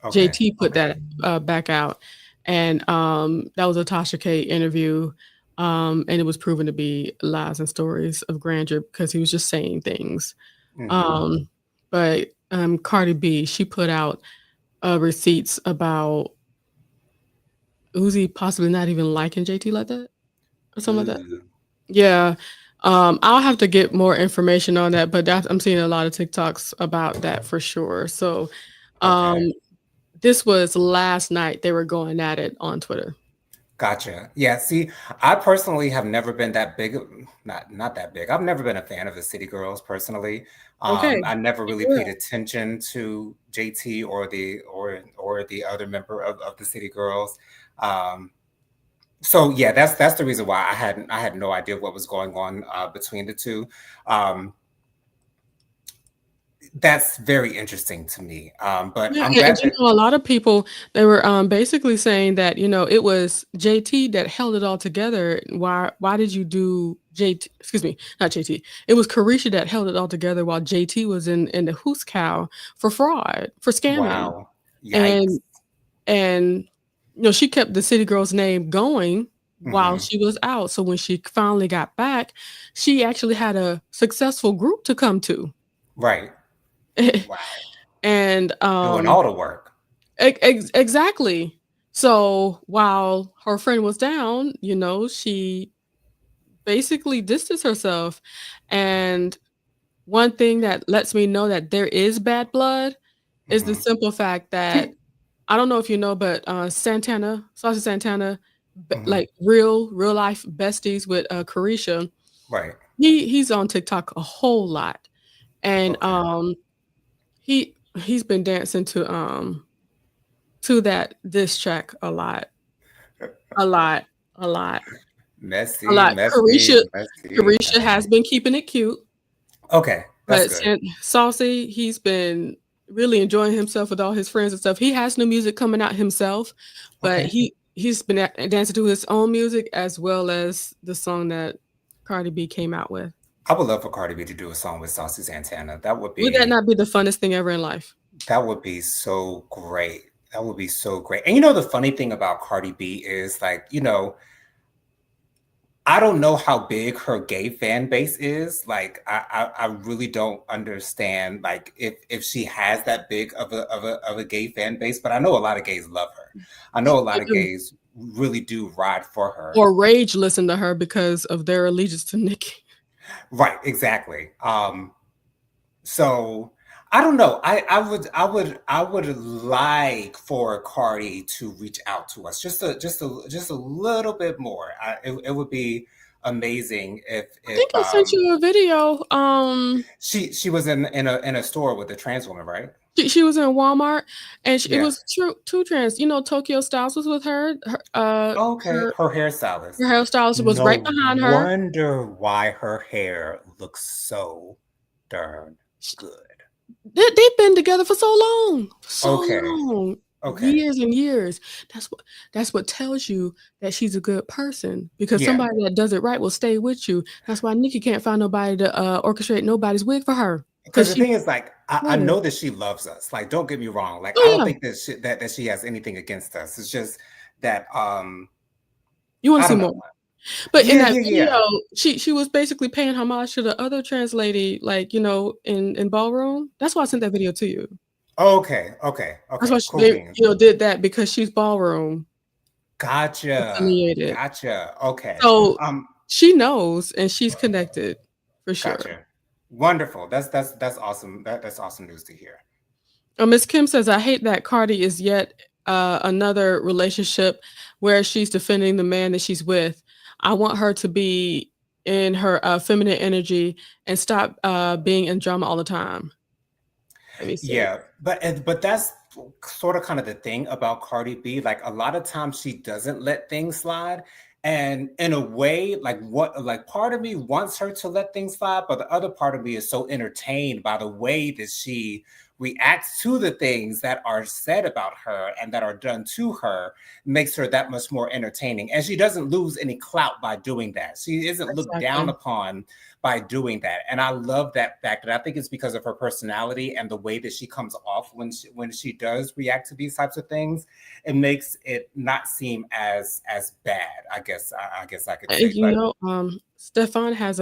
Okay. JT put Okay. that back out, and that was a Tasha K interview, and it was proven to be lies and stories of grandeur because he was just saying things. Hmm. Um, but Cardi B, she put out receipts about Uzi possibly not even liking JT like that or something like that. Ooh. Yeah. I'll have to get more information on that, but I'm seeing a lot of TikToks about that for sure. So, Okay. um, this was last night they were going at it on Twitter. Gotcha. Yeah, see, I personally have never been that big not that big. I've never been a fan of the City Girls personally. Okay. I never Keep really it paid real. attention to JT or the other member of the City Girls. Um, so yeah, that's the reason why I had no idea what was going on between the two. Um, that's very interesting to me. But Yeah, I'm and glad you that know, a lot of people, they were, basically saying that, you know, it was JT that held it all together. Why did you do JT, excuse me, not JT. It was Carisha that held it all together while JT was in the hoos cow for fraud, for scamming. wow, yikes. And and you know, she kept the city girl's name going while Hmm. she was out. So when she finally got back, she actually had a successful group to come to. Right. Wow. And Doing all the work. exactly. So while her friend was down, you know, she basically distanced herself. And one thing that lets me know that there is bad blood is the Hmm. simple fact that I don't know if you know, but Saucy Santana, Hmm. like real life besties with Carisha. Right. He's on TikTok a whole lot, and Okay. he's been dancing to that diss track a lot, a lot, a lot, a Messy, lot. messy, messy, Carisha has messy. been keeping it cute, Okay, that's but good. Saucy, he's been really enjoying himself with all his friends and stuff. He has new music coming out himself, but Okay. he's been dancing to his own music as well as the song that Cardi B came out with. I would love for Cardi B to do a song with Saucy Santana. Would that not be the funnest thing ever in life? That would be so great. That would be so great. And you know the funny thing about Cardi B is like, I don't know how big her gay fan base is. Like, I really don't understand like if she has that big of a gay fan base. But I know a lot of gays love her. I know a lot of gays really do ride for her. Or rage listen to her because of their allegiance to Nicki. Right, exactly. So I don't know. I would like for Cardi to reach out to us just a little bit more. It would be amazing I think I sent you a video. she was in a store with a trans woman, right? She was in Walmart, and it Yeah. was two trans. You know, Tokyo Styles was with her. Okay. Her Her hairstylist. hairstylist was right No behind her. wonder why her hair looks so darn good. They've been together for so long, Okay. Okay. years and years. That's what tells you that she's a good person, because Yeah. somebody that does it right will stay with you. That's why Nicki can't find nobody to orchestrate nobody's wig for her, Because because the she. thing is, like, I Oh know that she loves us. Like, don't get me wrong. Like, I don't yeah, think that she has anything against us. It's just that you want to I see don't know. more. But in Yeah, that yeah, video, yeah. she was basically paying homage to the other trans lady, like, in Ballroom. That's why I sent that video to you. Okay, okay, That's why okay. Cool they, beans. did that, because she's Ballroom Gotcha. affiliated. Gotcha. Okay. So Um, she knows, and she's connected for sure. gotcha. Wonderful. That's awesome. That's awesome news to hear. Miss Kim says, I hate that Cardi is yet another relationship where she's defending the man that she's with. I want her to be in her feminine energy and stop being in drama all the time. Let me see. Yeah, but that's sort of kind of the thing about Cardi B. Like a lot of times she doesn't let things slide. And in a way, like part of me wants her to let things slide, but the other part of me is so entertained by the way that she reacts to the things that are said about her and that are done to her, makes her that much more entertaining. And she doesn't lose any clout by doing that. She isn't looked down Exactly. upon by doing that. And I love that fact. And I think it's because of her personality and the way that she comes off when she does react to these types of things. It makes it not seem as bad. I guess I could say. But Stefan has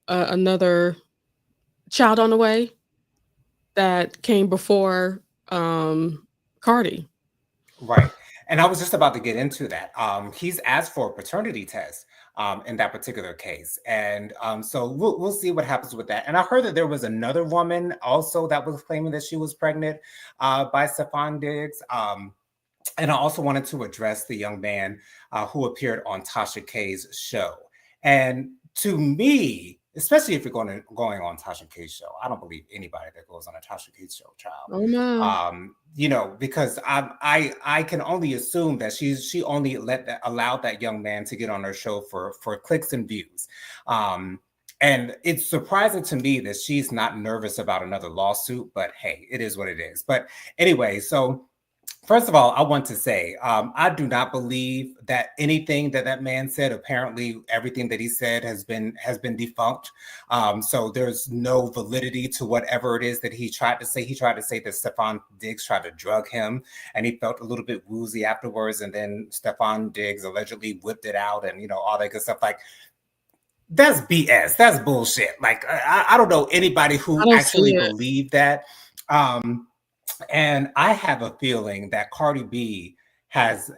another child on the way that came before Cardi. right. And I was just about to get into that. He's asked for a paternity test in that particular case. And so we'll see what happens with that. And I heard that there was another woman also that was claiming that she was pregnant by Stephon Diggs. And I also wanted to address the young man who appeared on Tasha K's show. And to me, especially if you're going on Tasha K's show, I don't believe anybody that goes on a Tasha K show, child. Oh my. Because I can only assume that she only allowed that young man to get on her show for clicks and views. And it's surprising to me that she's not nervous about another lawsuit, but hey, it is what it is. But anyway, so first of all, I want to say I do not believe that anything that man said. Apparently, everything that he said has been defunct. So there's no validity to whatever it is that he tried to say. He tried to say that Stephon Diggs tried to drug him, and he felt a little bit woozy afterwards. And then Stephon Diggs allegedly whipped it out, and all that good stuff. Like, that's BS. That's bullshit. Like I don't know anybody I who don't actually see it. believed that. And I have a feeling that Cardi B has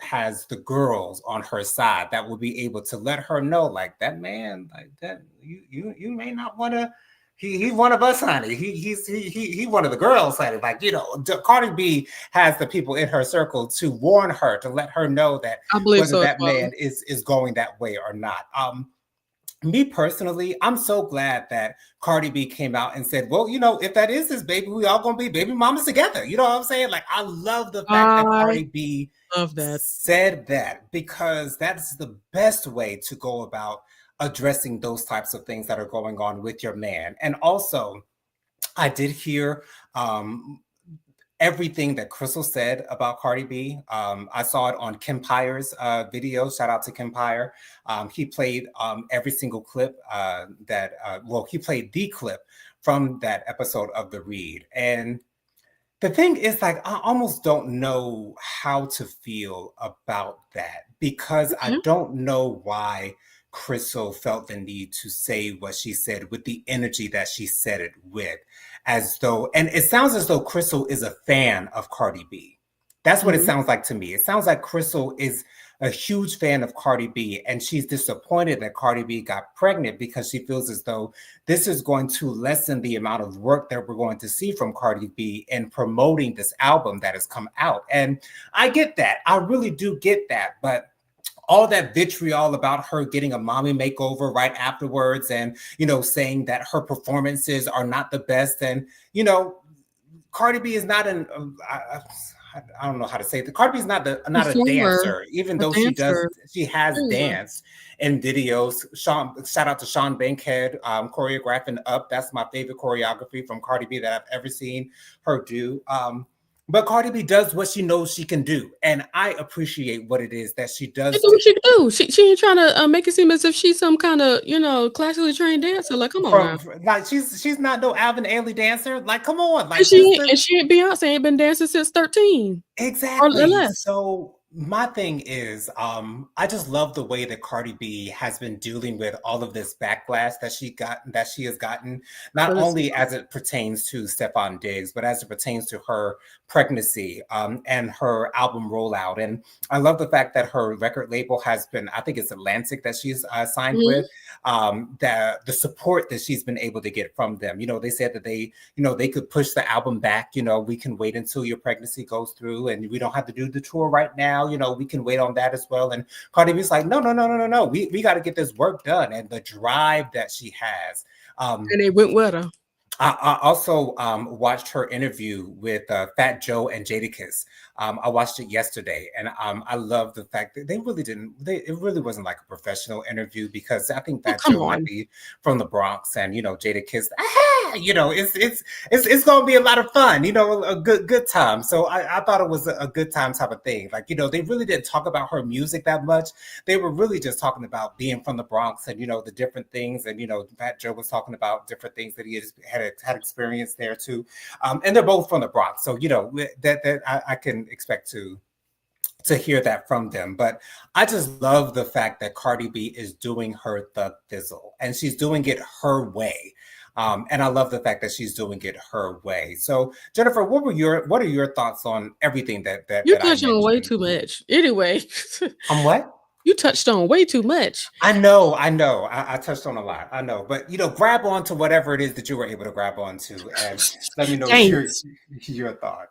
the girls on her side that will be able to let her know, like, that man, like that, you may not want to. He's one of us, honey. He one of the girls, honey. Like, Cardi B has the people in her circle to warn her, to let her know that I believe whether so as that well. man is going that way or not. Me personally, I'm so glad that Cardi B came out and said, well, if that is his baby, we all gonna be baby mamas together. You know what I'm saying? Like, I love the fact that I Cardi B love that. said that, because that's the best way to go about addressing those types of things that are going on with your man. And also, I did hear everything that Crystal said about Cardi B. I saw it on Kempire's video. Shout out to Kempire. He played every single clip he played the clip from that episode of The Read. And the thing is, like, I almost don't know how to feel about that, because I Okay. don't know why Crystal felt the need to say what she said with the energy that she said it with, as though, and it sounds as though Crystal is a fan of Cardi B. That's what it Mhm. sounds like to me. It sounds like Crystal is a huge fan of Cardi B, and she's disappointed that Cardi B got pregnant because she feels as though this is going to lessen the amount of work that we're going to see from Cardi B in promoting this album that has come out. And I get that. I really do get that. But all that vitriol about her getting a mommy makeover right afterwards and, saying that her performances are not the best. And, Cardi B is not I don't know how to say it. Cardi B is not a Performer, dancer, even a though dancer. she has Yeah. danced in videos. Shout out to Sean Bankhead, choreographing Up. That's my favorite choreography from Cardi B that I've ever seen her do. But Cardi B does what she knows she can do, and I appreciate what it is that she She does do do. what she can do. She ain't trying to make it seem as if she's some kind of, classically trained dancer. Like, come on now. Like she's not no Alvin Ailey dancer. Like, come on, And like she ain't, and she ain't Beyonce ain't been dancing since 13 or exactly. less. So my thing is, I just love the way that Cardi B has been dealing with all of this backlash that she has gotten, not But it's only as it pertains to Stephon Diggs, but as it pertains to her pregnancy, and her album rollout. And I love the fact that her record label has been, I think it's Atlantic that she's signed mhm. with, the support that she's been able to get from them. They said that they could push the album back. We can wait until your pregnancy goes through and we don't have to do the tour right now. We can wait on that as well. And Cardi B's like, no, no, no, no, no, no. We got to get this work done. And the drive that she has. And they went with her. I also watched her interview with Fat Joe and Jadakiss. I watched it yesterday, and I love the fact that they really didn't. It really wasn't like a professional interview because I think Oh, Fat come Joe might on. be from the Bronx, and Jadakiss. It's going to be a lot of fun. A good time. So I thought it was a good time type of thing. Like they really didn't talk about her music that much. They were really just talking about being from the Bronx and the different things. And Fat Joe was talking about different things that he had experience there too. And they're both from the Bronx, so that I can expect to hear that from them. But I just love the fact that Cardi B is doing her Thug Thizzle and she's doing it her way. And I love the fact that she's doing it her way. So Jennifer, what are your thoughts on everything You that I touched on way mentioned? too much. Anyway, On what? you touched on way too much. I know. I touched on a lot. I know, but grab on to whatever it is that you were able to grab onto, and let me know Thanks. your thoughts.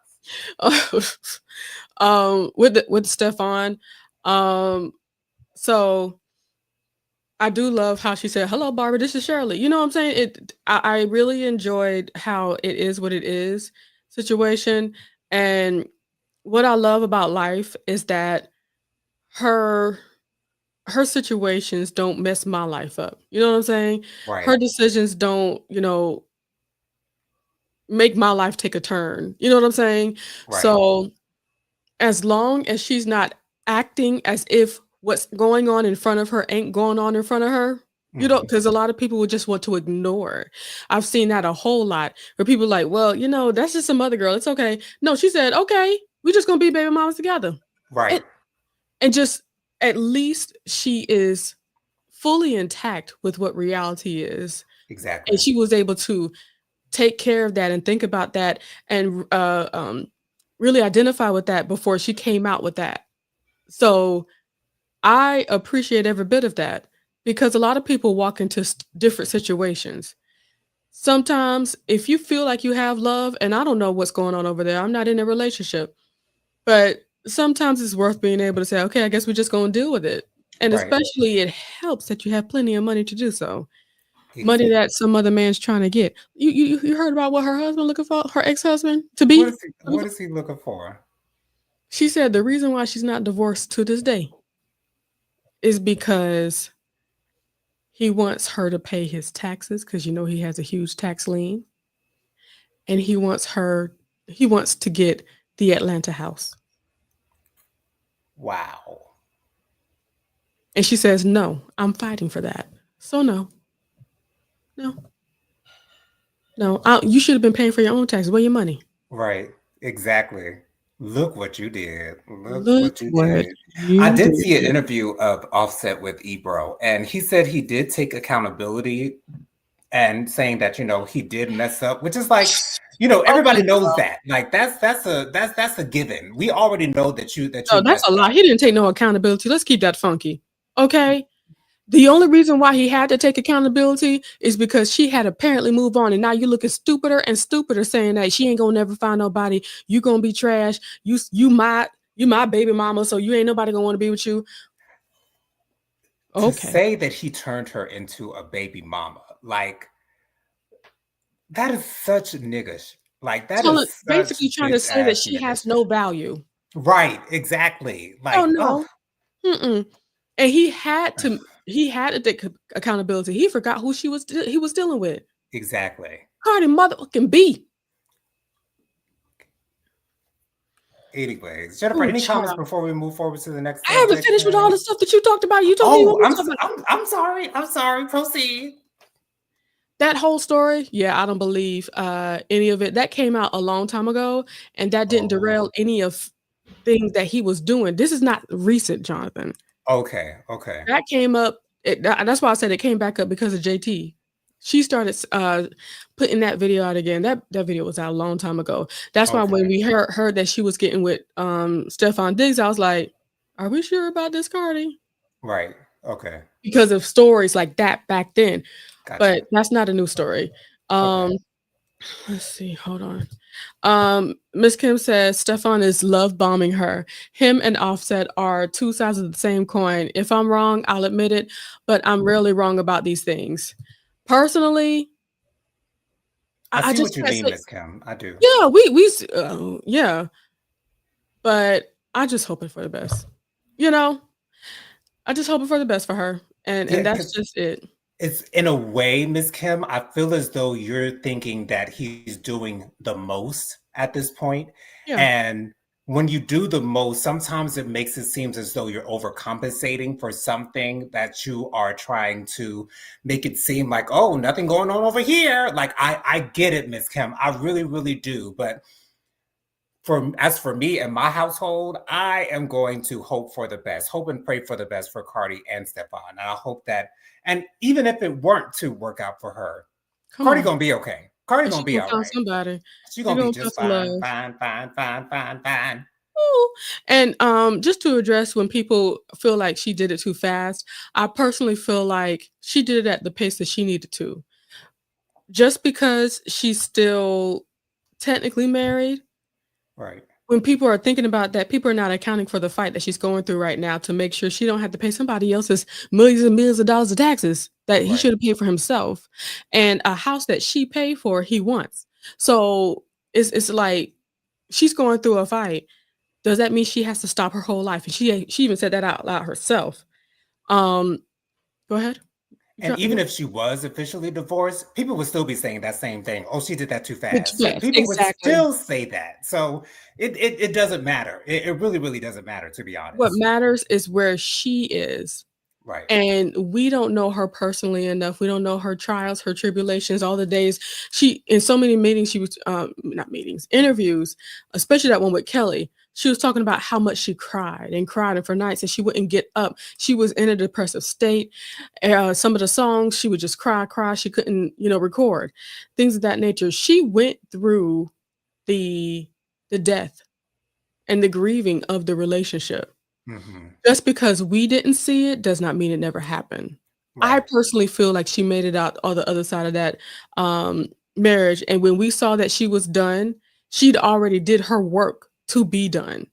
With Stefan, so I do love how she said, "Hello, Barbara. This is Shirley." You know what I'm saying? I really enjoyed how it is what it is situation, and what I love about life is that her her situations don't mess my life up. You know what I'm saying? Her Right, decisions don't, make my life take a turn. You know what I'm saying? right. So as long as she's not acting as if what's going on in front of her ain't going on in front of her, Mhm. because a lot of people would just want to ignore. I've seen that a whole lot where people like, well, that's just some other girl. It's okay. No, she said, okay, we're just gonna be baby mamas together. Right, And and just at least she is fully intact with what reality is. And exactly. she was able to take care of that and think about that and really identify with that before she came out with that. So I appreciate every bit of that because a lot of people walk into different situations. Sometimes, if you feel like you have love, and I don't know what's going on over there, I'm not in a relationship, but sometimes it's worth being able to say, okay, I guess we're just going to deal with it. And Right. especially, it helps that you have plenty of money to do so. Money Exactly. that some other man's trying to get. You heard about what her husband looking for? Her ex-husband to What be? is he looking for? She said the reason why she's not divorced to this day is because he wants her to pay his taxes because he has a huge tax lien, and he wants to get the Atlanta house. Wow. And she says, "No, I'm fighting for that." So no, no, no. You should have been paying for your own taxes. Where your money? Right. Exactly. Look what you did. Look Look what you what did. I you did see an did. interview of Offset with Ebro, and he said he did take accountability and saying that, he did mess up, which is like, Okay, everybody knows girl. that. Like that's a given. We already know that you No, that's a messed lie. up. He didn't take no accountability. Let's keep that funky. Okay? The only reason why he had to take accountability is because she had apparently moved on, and now you're looking stupider and stupider saying that she ain't gonna never find nobody. You gonna be trash. You my baby mama, so you ain't nobody gonna want to be with you. To Okay. say that he turned her into a baby mama, like that is such niggish. Like that is such Basically trying to bitch say that ass she has niggish. no value. Right, exactly. Oh Like, oh, no. Mm-mm. And he had to take accountability. He forgot who he was dealing with. exactly. Cardi motherfucking B. Anyways, Jennifer, Oh, any comments child. before we move forward to the next I haven't subject? finished with all the stuff that you talked about. You told me you Oh, want me to talk about I'm sorry. I'm sorry. Proceed. that whole story. Yeah, I don't believe any of it. That came out a long time ago, and that didn't Oh, derail any of things that he was doing. This is not recent, Jonathan. okay, okay, That came up. That's why I said it came back up because of JT. She started putting that video out again. That video was out a long time ago. That's why when okay. we heard that she was getting with Stefan Diggs, I was like, "Are we sure about this, Cardi?" Right. Okay. Because of stories like that back then. Gotcha. But that's not a new story. Okay. Um, let's see. Hold on. Miss Kim says Stefan is love bombing her. Him and Offset are two sides of the same coin. If I'm wrong, I'll admit it, but I'm rarely wrong about these things. Personally, I I see just what you can't mean, say. Miss Kim. I do. Yeah, yeah, but I just hoping for the best. You know, I just hoping for the best for her, and Yeah, that's because just it. it's in a way, Miss Kim, I feel as though you're thinking that he's doing the most at this point. Yeah. And when you do the most, sometimes it makes it seem as though you're overcompensating for something that you are trying to make it seem like, oh, nothing going on over here. Like I get it, Miss Kim. I really, really do. But as for me and my household, I am going to hope for the best, hope and pray for the best for Cardi and Stefan. And I hope that, and even if it weren't to work out for her, Come Cardi on. gonna be okay. Cardi And gonna she be gonna all find right. somebody. She's She gonna be gonna find just some fine, love. fine, fine, fine, fine, fine. Ooh. And just to address when people feel like she did it too fast, I personally feel like she did it at the pace that she needed to. Just because she's still technically married, Right, when people are thinking about that, people are not accounting for the fight that she's going through right now to make sure she don't have to pay somebody else's millions and millions of dollars of taxes that he right. should have paid for himself, and a house that she paid for, he wants. So it's like she's going through a fight. Does that mean she has to stop her whole life? And she even said that out loud herself. Um, go ahead. And even if she was officially divorced, people would still be saying that same thing. Oh, she did that too fast. So Yes, people would exactly. still say that. So it doesn't matter. It really, really doesn't matter, to be What honest. matters is where she is. Right, And we don't know her personally enough. We don't know her trials, her tribulations, all the days she in so many meetings she was not meetings, interviews, especially that one with Kelly. She was talking about how much she cried and for nights and she wouldn't get up. She was in a depressive state. Some of the songs she would just cry. She couldn't, record things of that nature. She went through the the death and the grieving of the relationship. hmm, Just because we didn't see it does not mean it never happened. I right. personally feel like she made it out on the other side of that, marriage, and when we saw that she was done, she'd already did her work to be done.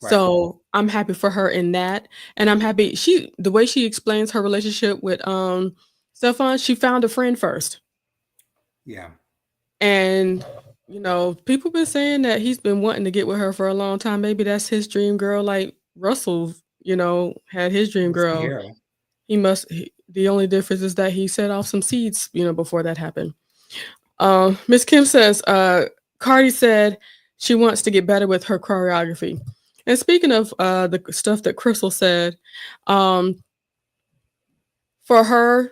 Right. So, I'm happy for her in that, and I'm happy the way she explains her relationship with, Stefan, she found a friend first, Yeah. and, people been saying that he's been wanting to get with her for a long time, maybe that's his dream girl like Russell, had his dream We'll see girl. here. The only difference is that he set off some seeds, before that happened. Miss Kim says, Cardi said she wants to get better with her choreography. And speaking of the stuff that Crystal said, um, for her,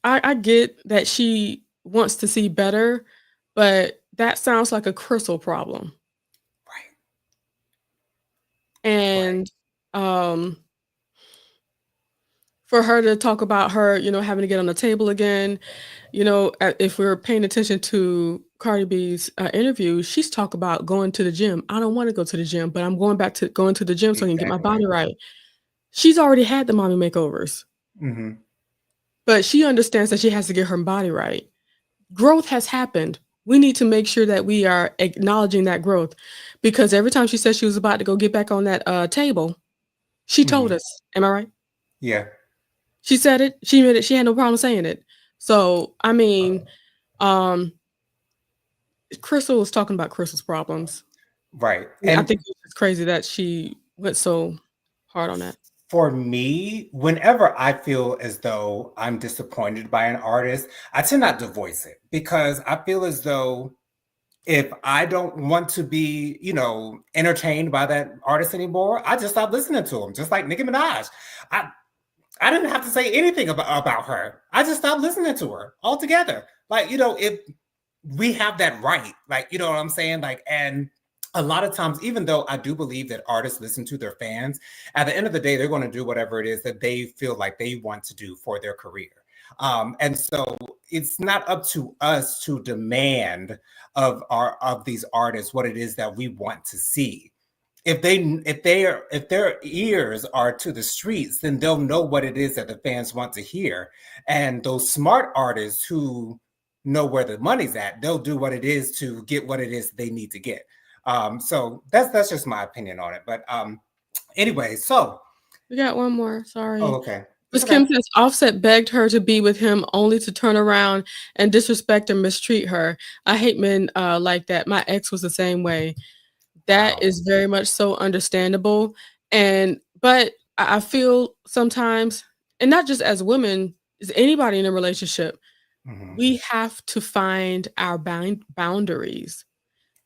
I get that she wants to see better, but that sounds like a Crystal problem. Right. And um for her to talk about her, having to get on the table again, if we're paying attention to Cardi B's interview, she's talk about going to the gym. I don't want to go to the gym, but I'm going to the gym so I can get my Exactly. body right. She's already had the mommy makeovers, Hmm. but she understands that she has to get her body right. Growth has happened. We need to make sure that we are acknowledging that growth, because every time she said she was about to go get back on that table, she told Hmm. us. Am I right? Yeah. She said it. She admitted she had no problem saying it. So, I mean, um, Crystal was talking about Crystal's problems. Right. I And think it's just crazy that she went so hard on that. for me, whenever I feel as though I'm disappointed by an artist, I tend not to voice it because I feel as though if I don't want to be, entertained by that artist anymore, I just stop listening to him. Just like Nicki Minaj. I I didn't have to say anything about her. I just stopped listening to her altogether. Like, if we have that right, like, you know what I'm saying? Like, and a lot of times, even though I do believe that artists listen to their fans, at the end of the day, they're going to do whatever it is that they feel like they want to do for their career. And so it's not up to us to demand of these artists what it is that we want to see. If their ears are to the streets, then they'll know what it is that the fans want to hear. And those smart artists who know where the money's at, they'll do what it is to get what it is they need to get. So that's just my opinion on it. But anyway, so We got one more. Sorry. okay, it's Miss okay. Kim says Offset begged her to be with him only to turn around and disrespect and mistreat her. I hate men like that. My ex was the same way. That Wow. is very much so understandable. But I feel sometimes, and not just as women, as anybody in a relationship, Hmm. we have to find our boundaries.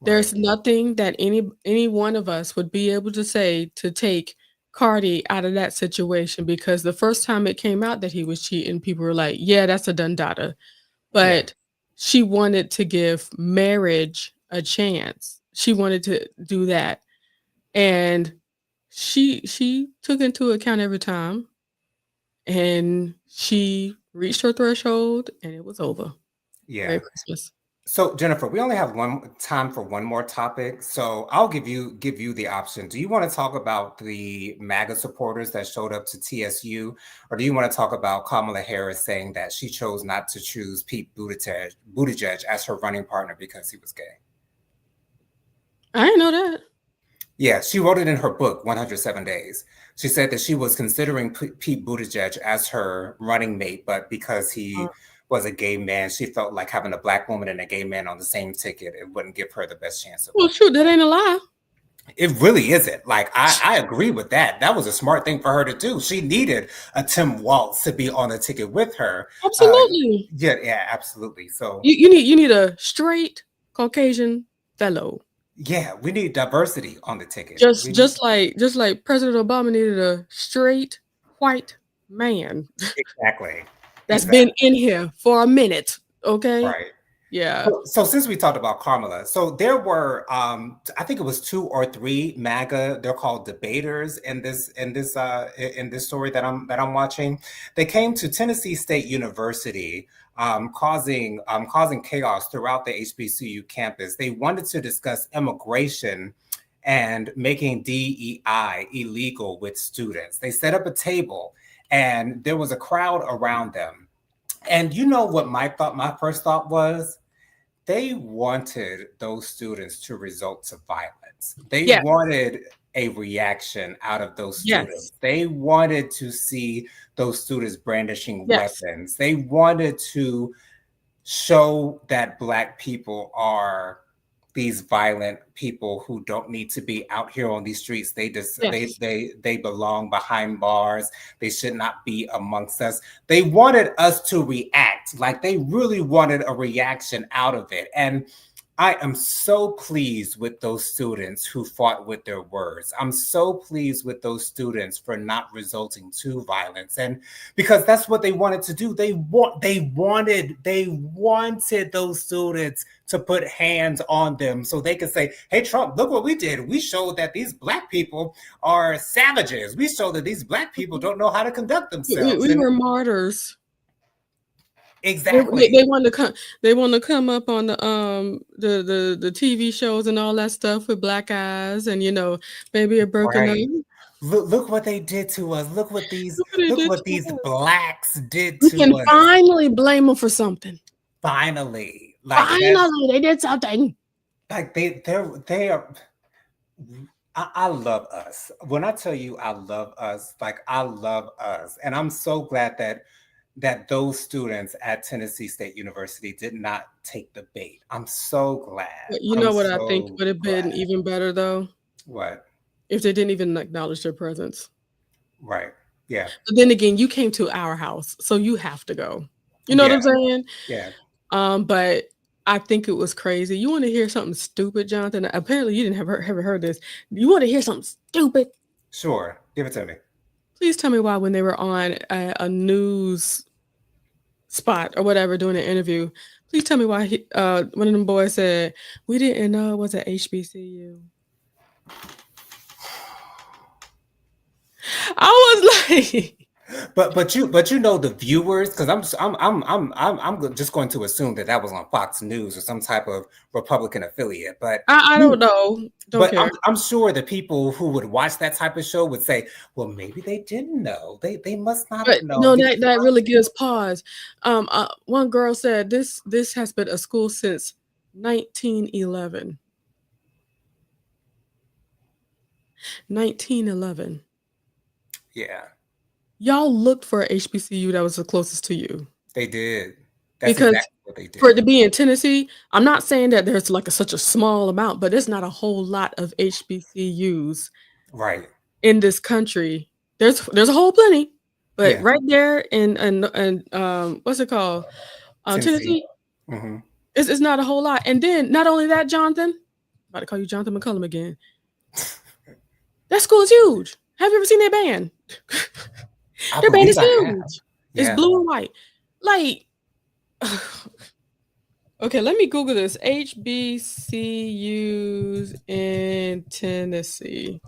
Right. There's nothing that any one of us would be able to say to take Cardi out of that situation, because the first time it came out that he was cheating, people were like, "Yeah, that's a done data." Yeah. But she wanted to give marriage a chance. She wanted to do that, and she took into account every time, and she reached her threshold, and it was over. Merry Yeah. Christmas. So Jennifer, we only have one time for one more topic. So I'll give you the option. Do you want to talk about the MAGA supporters that showed up to TSU, or do you want to talk about Kamala Harris saying that she chose not to choose Pete Buttigieg as her running partner because he was gay? I didn't know that. Yeah, she wrote it in her book, 107 Days. She said that she was considering Pete Buttigieg as her running mate, but because Uh, he was a gay man, she felt like having a black woman and a gay man on the same ticket, it wouldn't give her the best chance of well, winning. shoot, that ain't a lie. It really isn't. Like, I agree with that. That was a smart thing for her to do. She needed a Tim Walz to be on the ticket with her. Uh, Absolutely. yeah, absolutely. So, You need a straight Caucasian fellow. yeah, we need diversity on the ticket. Just just like President Obama needed a straight white man Exactly. that's been Exactly. in here for a minute. Okay? Right. Yeah. So since we talked about Kamala, so there were I think it was two or three MAGA, they're called debaters in this story that I'm watching. They came to Tennessee State University, causing chaos throughout the HBCU campus. They wanted to discuss immigration and making DEI illegal with students. They set up a table and there was a crowd around them. And you know what my first thought was? They wanted those students to result to violence. They Yes. wanted a reaction out of those Yes. students. They wanted to see those students brandishing Yes. weapons. They wanted to show that Black people are these violent people who don't need to be out here on these streets. They just Yes. they belong behind bars. They should not be amongst us. They wanted us to react. Like, they really wanted a reaction out of it. And I am so pleased with those students who fought with their words. I'm so pleased with those students for not resulting to violence. And because that's what they wanted to do. They wanted those students to put hands on them so they could say, hey, Trump, look what we did. We showed that these black people are savages. We showed that these black people don't know how to conduct themselves. We were martyrs. Exactly. They want to come. They want to come up on the TV shows and all that stuff with black eyes and maybe a broken Right. nose. Look what they did to us. Look what these blacks did We to can us. finally blame them for something. Finally, Finally, they did something. like they are. I love us. When I tell you I love us, like I love us, and I'm so glad that those students at Tennessee State University did not take the bait. I'm so glad. But you I'm know what I think so would have been glad. even better though? What? If they didn't even acknowledge their presence. Right. Yeah. But then again, you came to our house, so you have to go. You know what I'm Yeah. saying? Yeah. But I think it was crazy. You want to hear something stupid, Jonathan? Apparently, you didn't have ever heard this. You want to hear something stupid? Sure. Give it to me. Please tell me why when they were on a news spot or whatever doing an interview, please tell me why one of them boys said, we didn't know it was an HBCU. I was like, But you know the viewers, because I'm just going to assume that was on Fox News or some type of Republican affiliate. But I don't know. Don't but care. I'm sure the people who would watch that type of show would say, well, maybe they didn't know. They must not But have known. no, that really gives pause. One girl said this has been a school since 1911. 1911. Yeah, Y'all looked for a HBCU that was the closest to you. they did. That's Because exactly what they did. for it to be in Tennessee, I'm not saying that there's like such a small amount, but there's not a whole lot of HBCUs Right. in this country. There's a whole plenty, but Yeah. right there in what's it called? Tennessee. Mm-hmm. It's not a whole lot. And then not only that, Jonathan, I'm about to call you Jonathan McCullum again. That school is huge. Have you ever seen their band? Their band is huge. Yeah. It's blue and white. Like, okay, let me Google this. HBCUs in Tennessee.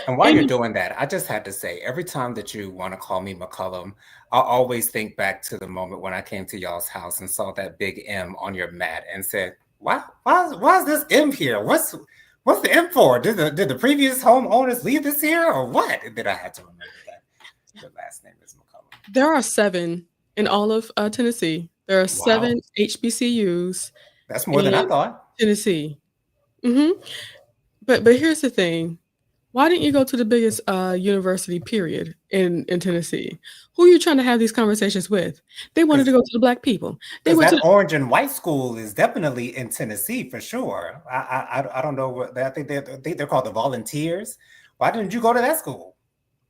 And while you're doing that, I just had to say, every time that you want to call me McCullum, I'll always think back to the moment when I came to y'all's house and saw that big M on your mat and said, why is this M here? What's the M for? Did the previous homeowners leave this here or what? And then I had to remember that the last name is McCullum. There are 7 in all of Tennessee. There are 7 HBCUs. That's more than I thought. Tennessee. Mm-hmm. But here's the thing. Why didn't you go to the biggest university period in Tennessee? Who are you trying to have these conversations with? They wanted to go to the black people. They went that orange and white school is definitely in Tennessee for sure. I don't know what I think they're called the Volunteers. Why didn't you go to that school?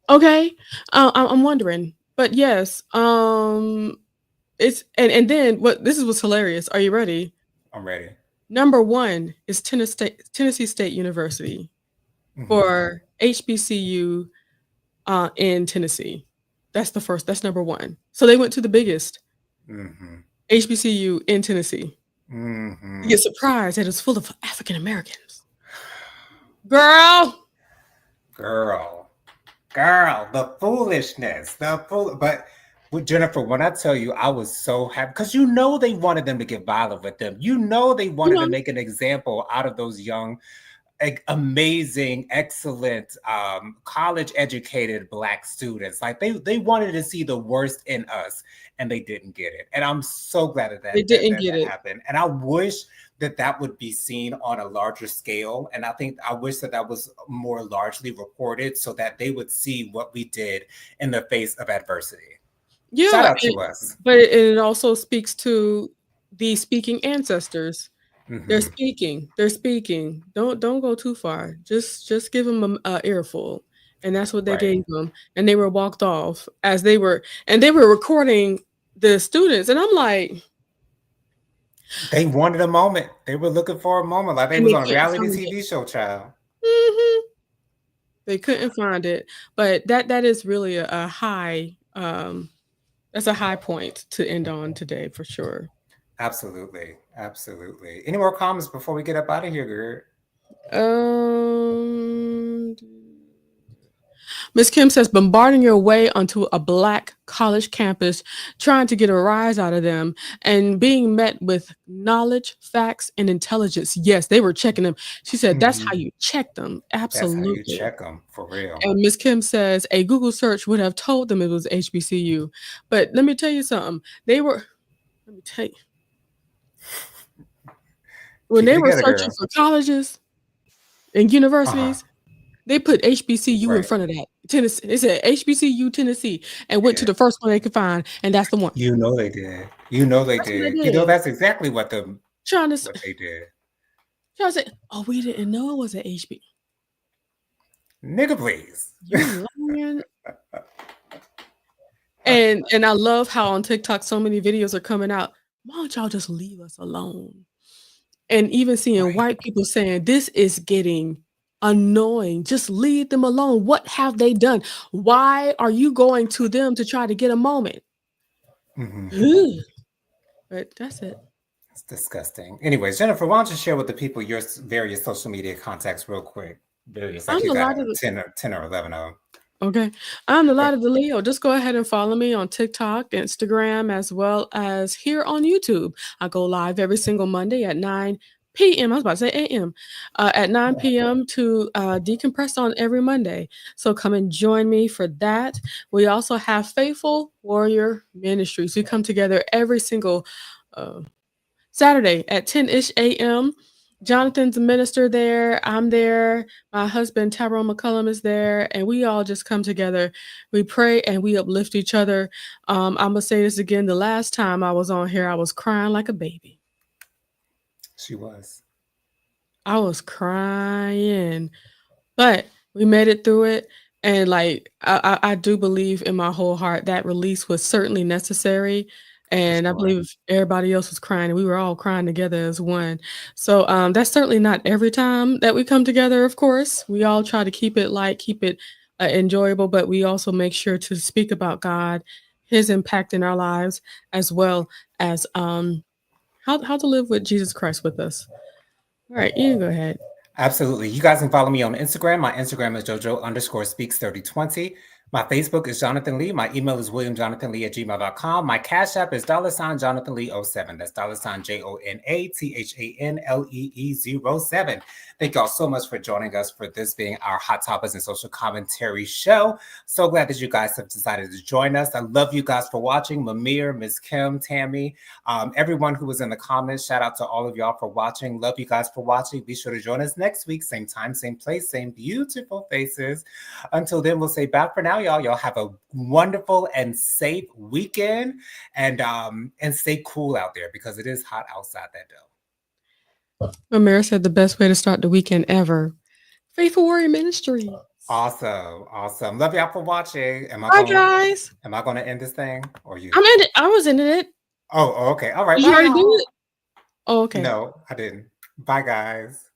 Okay, I'm wondering, but yes, it's and then this is what's hilarious. Are you ready? I'm ready. Number 1 is Tennessee State University. Mm-hmm. For HBCU in Tennessee. That's the first. That's number 1. So they went to the biggest HBCU in Tennessee. You get surprised that it's full of African Americans. Girl, the foolishness, but Jennifer, when I tell you, I was so happy because they wanted them to get violent with them. They wanted to make an example out of those young, amazing, excellent, college-educated Black students. Like they wanted to see the worst in us, and they didn't get it. And I'm so glad that happened. And I wish that would be seen on a larger scale. And I wish that was more largely reported so that they would see what we did in the face of adversity. Yeah, shout out to us. But it also speaks to the speaking ancestors. Mm-hmm. They're speaking. Don't go too far. Just give them an earful. And that's what they gave them. And they were walked off as they were recording the students. And I'm like, They wanted a moment. They were looking for a moment, like they And was they on a couldn't reality find it. TV show, child. Mhm. They couldn't find it, but that is really a high, that's a high point to end on today for sure. Absolutely, absolutely. Any more comments before we get up out of here, girl? Um, Miss Kim says bombarding your way onto a black college campus, trying to get a rise out of them, and being met with knowledge, facts, and intelligence. Yes, they were checking them. She said that's how Mhm. you check them. That's how you Absolutely. check them, for real. And Miss Kim says a Google search would have told them it was HBCU. But let me tell you something. They were, let me tell you, when Keep it they were together, searching girl. for colleges and Uh-huh. universities, they put HBCU in Right. front of that. Tennessee. They said HBCU Tennessee and went to Yeah. the first one they could find, and that's the one. You know they did. You know they That's what they did. You know did. that's exactly what Trying to, what they did. trying to say, oh, we didn't know it was an HB. Nigga, please. You lying. And I love how on TikTok so many videos are coming out. Why don't y'all just leave us alone? And even seeing Right. white people saying, "This is getting annoying. Just leave them alone. What have they done? Why are you going to them to try to get a moment?" Mhm. Ugh. But that's it. It's disgusting. Anyways, Jennifer, why don't you share with the people your various social media contacts real quick? Various, like I'm you the got light of the 10 or 11 of them. okay. I'm the Okay. light of the Leo. Just go ahead and follow me on TikTok, Instagram, as well as here on YouTube. I go live every single Monday at 9 p.m. I was about to say a.m. At 9 p.m. to decompress on every Monday. So come and join me for that. We also have Faithful Warrior Ministries. We come together every single uh, Saturday at 10-ish a.m. Jonathan's a minister there. I'm there. My husband, Tyrone McCullum, is there. And we all just come together. We pray and we uplift each other. I'm going to say this again. The last time I was on here, I was crying like a baby. She was. I was crying. But we made it through it. And like I do believe in my whole heart that release was certainly necessary. For And I sure. believe if everybody else was crying, and we were all crying together as one. So that's certainly not every time that we come together, of course. We all try to keep it light, keep it enjoyable, but we also make sure to speak about God, his impact in our lives, as well as how to live with Jesus Christ with us. All right, you can go ahead. Absolutely. You guys can follow me on Instagram. My Instagram is JoJo_speaks3020. My Facebook is Jonathan Lee. My email is WilliamJonathanLee@gmail.com. My Cash App is $Jonathan Lee 07. That's $JONATHANLEE07. Thank y'all so much for joining us for this being our Hot Topics and Social Commentary show. So glad that you guys have decided to join us. I love you guys for watching. Mamir, Miss Kim, Tammy, everyone who was in the comments. Shout out to all of y'all for watching. Love you guys for watching. Be sure to join us next week. Same time, same place, same beautiful faces. Until then, we'll say bye for now, y'all. Y'all have a wonderful and safe weekend, and stay cool out there because it is hot outside that door. Amira said the best way to start the weekend ever. Faithful Warrior Ministry. Awesome. Love y'all for watching. Bye, guys. Am I gonna end this thing or you? I'm in it. I was in it. Oh, okay. All right. Did you Bye, already do y'all. it? Oh, okay. No, I didn't. Bye, guys.